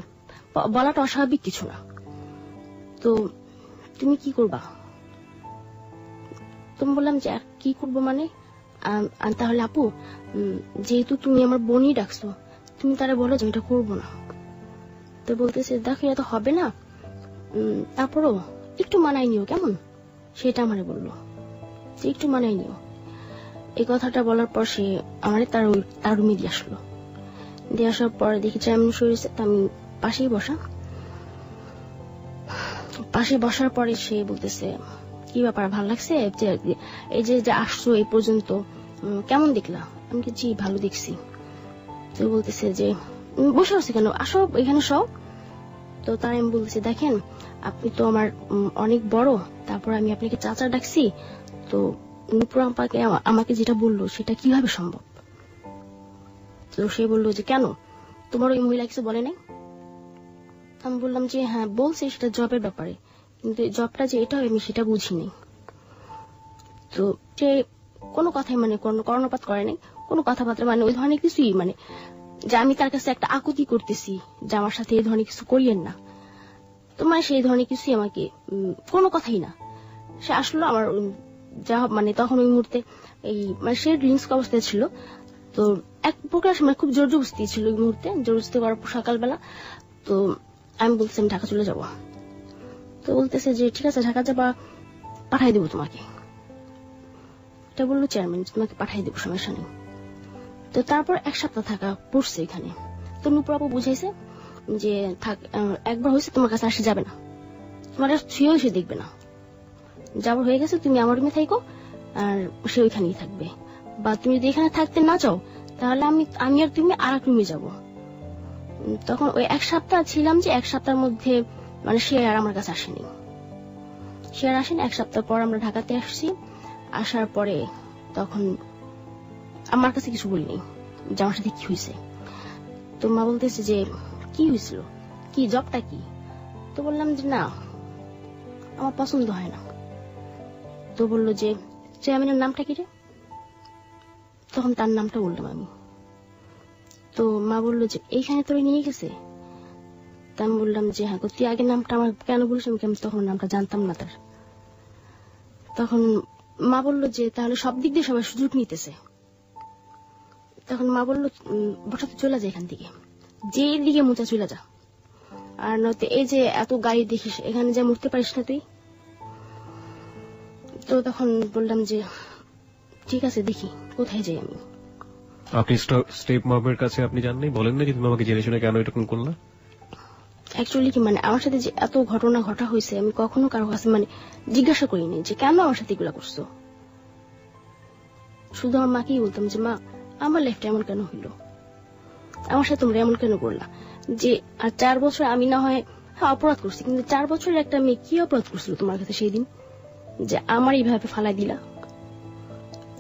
বলাটা অস্বাভাবিক কিছু না। তো তুমি কি করবা? তুমি বললাম যে কি করবো মানে, তাহলে আপু যেহেতু তুমি আমার বোনই ডাকছো, তুমি তারা বলো যে এটা করবো না। তো বলতেছে দেখো এটা তো হবে না, তারপরও একটু মানাই নিও কেমন, সেটা আমারে বললো যে একটু মানাই নিও। এই কথাটা বলার পর সে আমার তার রুমে দিয়ে আসলো। দিয়ে আসার পরে দেখি চেয়ারম্যান শুয়েছে, আমি পাশেই বসার পরে সে বলতেছে কি ব্যাপার, ভালো লাগছে এই যে আসছো এই পর্যন্ত, কেমন দেখলা? আমি কি জি ভালো দেখছি। তো বলতেছে যে বসে আছি কেন, আসো এখানে সব। তো তার আমি বলতেছি দেখেন আপনি তো আমার অনেক বড়, তারপর আমি আপনাকে চাচা ডাকছি, তো নুপুর আপাকে আমাকে যেটা বললো সেটা কিভাবে সম্ভব? তো সে বললো যে কেন, তোমার ওই মহিলা কিছু বলে নাই? আমি বললাম যে হ্যাঁ বলছে, সেটা জবের ব্যাপারে, কিন্তু জবটা যে এটা আমি সেটা বুঝিনি। তো সে কোনো কথাই মানে কর্ণপাত করে নাই, কোনো কথাবার্তা মানে ওই ধরনের কিছুই, মানে যে আমি তার কাছে একটা আকুতি করতেছি যে আমার সাথে এই ধরনের কিছু করিয়েন না, তো মানে সেই ধরনের কিছুই আমাকে কোনো কথাই না। সে আসলো আমার যা মানে তখন ওই মুহূর্তে এই মানে সে ড্রিঙ্কস অবস্থায় ছিল, তো এক প্রকার মানে খুব জোর জবস্তি ছিল ওই মুহূর্তে, জবস্তি করার পর সকালবেলা। তো আমি বলছি আমি ঢাকা চলে যাব। তো বলতেছে যে ঠিক আছে ঢাকা যাবা, পাঠাই দেবো তোমাকে। এটা বললো চেয়ারম্যান, তোমাকে পাঠাই দেবো, সমস্যা নেই। তো তারপর 1 সপ্তাহ থাকা পড়ছে এখানে। তো নুপুর আপু বুঝাইছে যে থাক, একবার হয়েছে তোমার কাছে আসে যাবে না, তোমার ছুঁয়েও সে দেখবে না, যাবার হয়ে গেছে তুমি আমার রুমে থাকো আর সে ওইখানেই থাকবে, বা তুমি যদি এখানে থাকতে না চাও তাহলে আমি আর তুমি আর এক রুমে যাবো। তখন ওই 1 সপ্তাহ ছিলাম, যে 1 সপ্তাহের মধ্যে মানে সে আর আমার কাছে আসেনি, 1 সপ্তাহ পর আমরা ঢাকাতে আসছি। আসার পরে তখন আমার কাছে কিছু বলিনি যে আমার সাথে কি হয়েছে। তো মা বলতেছে যে কি হয়েছিল, কি জবটা কি? তো বললাম যে না আমার পছন্দ হয় না। তো বললো যে চেয়ারম্যানের নামটা কি রে? তখন তার নামটা বললাম আমি। তো মা বললো যে এইখানে তোরে নিয়ে গেছে। তা আমি বললাম যে হ্যাঁ, তুই আগে নামটা আমার কেন বলিস? আমি তখন নামটা জানতাম না তার। তখন মা বললো যে তাহলে সব দিক দিয়ে সবাই সুযোগ নিতেছে। তখন মা বললো বসাতে চলে যা এখান থেকে, যে দিকে মোচা চলে যা, আর নয়তো এই যে এত গাড়ি দেখিস এখানে যা মরতে পারিস না তুই। তো তখন বললাম যে ঠিক আছে দেখি কোথায় যাই আমি। আপনি স্টেপ মমের কাছে আপনি জাননি, বলেন না যে তুমি আমাকে জেনে শুনে কেন এরকম করলা? অ্যাকচুয়ালি কি মানে আমার সাথে যে এত ঘটনা ঘটা হয়েছে আমি কখনো কারো কাছে মানে জিজ্ঞাসা করিনি যে কেন আমার সাথে এগুলা করছো। শুধু আমার মাকেই বলতাম যে মা আমার লাইফটা এমন কেন হইলো, আমার সাথে তোমরা এমন কেন করলা, যে আর 4 বছর আমি না হয় হ্যাঁ অপরাধ করছি, কিন্তু 4 বছরের একটা মেয়ে কি অপরাধ করছিল তোমার কাছে সেই দিন যে আমার এইভাবে ফালাই দিলা?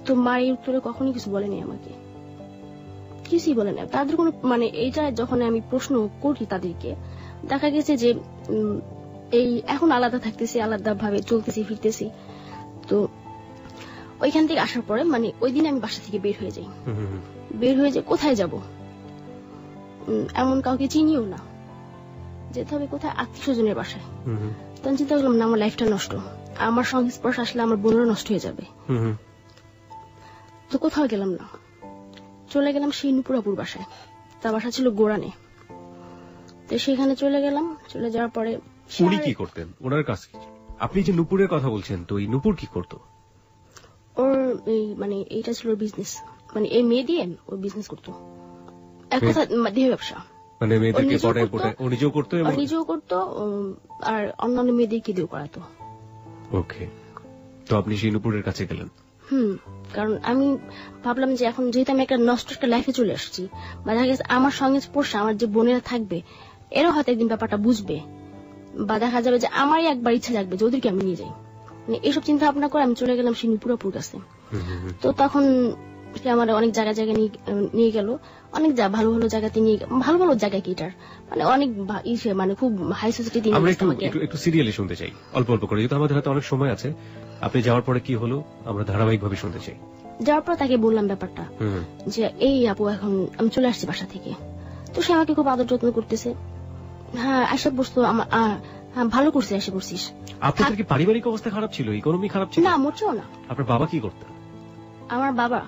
তো মা এই উত্তরে কখনোই কিছু বলেনি আমাকে, কিছুই বলে না তাদের কোনো মানে এইটা। যখন আমি প্রশ্ন করি তাদেরকে, দেখা গেছে যে এই এখন আলাদা থাকতেছি, আলাদা ভাবে চলতেছি ফিরতেছি। তো ওইখান থেকে আসার পরে মানে ওই দিন আমি বাসা থেকে বের হয়ে যাই, কোথায় যাব এমন কাউকে চিনিও না, যেতে হবে কোথায় আত্মীয় স্বজনের বাসায়। তখন চিন্তা করলাম না আমার লাইফটা নষ্ট, আমার সংস্পর্শ আসলে আমার বোনেরও নষ্ট হয়ে যাবে। তো কোথাও গেলাম না, চলে গেলাম সেই নুপুরাপুর বাসায়। তার বাসা ছিল গোড়ানে। তো সেখানে চলে গেলাম, চলে যাওয়ার পরে উনি কি করতেন, ওনার কাছে? আপনি যে নুপুরের কথা বলছেন, তো এই নুপুর কি করতো? ওর এই মানে এইটা ছিল বিজনেস, মানে এই মেয়ে দিয়ে ওই বিজনেস করতো, এক কথা দেহ ব্যবসা। মানে মেয়েদেরকে পড়ায় পড়ায় ও নিজেও করতো এবং নিজেও করতো, আর অন্যান্য মেয়েদেরকে দিয়েও করাতো। ওকে, তো আপনি সেই নূপুরের কাছে গেলেন? কারণ আমি ভাবলাম যে এখন যেহেতু আমি একটা নষ্ট একটা লাইফে চলে আসছি, বা দেখা গেছে আমার সঙ্গে পড়ছে আমার যে বোনেরা থাকবে, এরাও হয়তো একদিন ব্যাপারটা বুঝবে, বা দেখা যাবে যে আমারই একবার ইচ্ছা লাগবে যে ওদেরকে আমি নিয়ে যাই। মানে এইসব চিন্তা ভাবনা করে আমি চলে গেলাম সেই নূপুরাপুর কাছে। তো তখন সে আমার অনেক জায়গায় নিয়ে গেল, অনেক ভালো ভালো জায়গাতে নিয়ে, ভালো ভালো জায়গায় কি এটার মানে অনেক মানে খুব হাই সোসাইটি। আমরা একটু সিরিয়ালি শুনতে চাই, অল্প অল্প করে, যেহেতু আমাদের হাতে অনেক সময় আছে। আপনি যাওয়ার পরে কি হলো আমরা ধারাবাহিক ভাবে শুনতে চাই। যাওয়ার পর তাকে বললাম ব্যাপারটা, যে এই আপু এখন আমি চলে আসছি বাসা থেকে। তো সে আমাকে খুব আদর যত্ন করতেছে। হ্যাঁ, আশা বসতো আমার, ভালো করছে, এসে বসছিস। আপনাদের কি পারিবারিক অবস্থা খারাপ ছিল, ইকোনমি খারাপ ছিল? না, মোটেও না। আপনার বাবা কি করতেন? আমার বাবা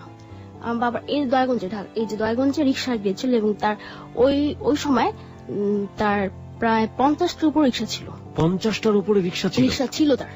এই দয়াগঞ্জে, এই যে দয়াগঞ্জে রিক্সা গিয়েছিল, এবং তার ওই সময় তার প্রায় 50টার উপর রিক্সা ছিল। 50টার উপরে রিক্সা ছিল তার।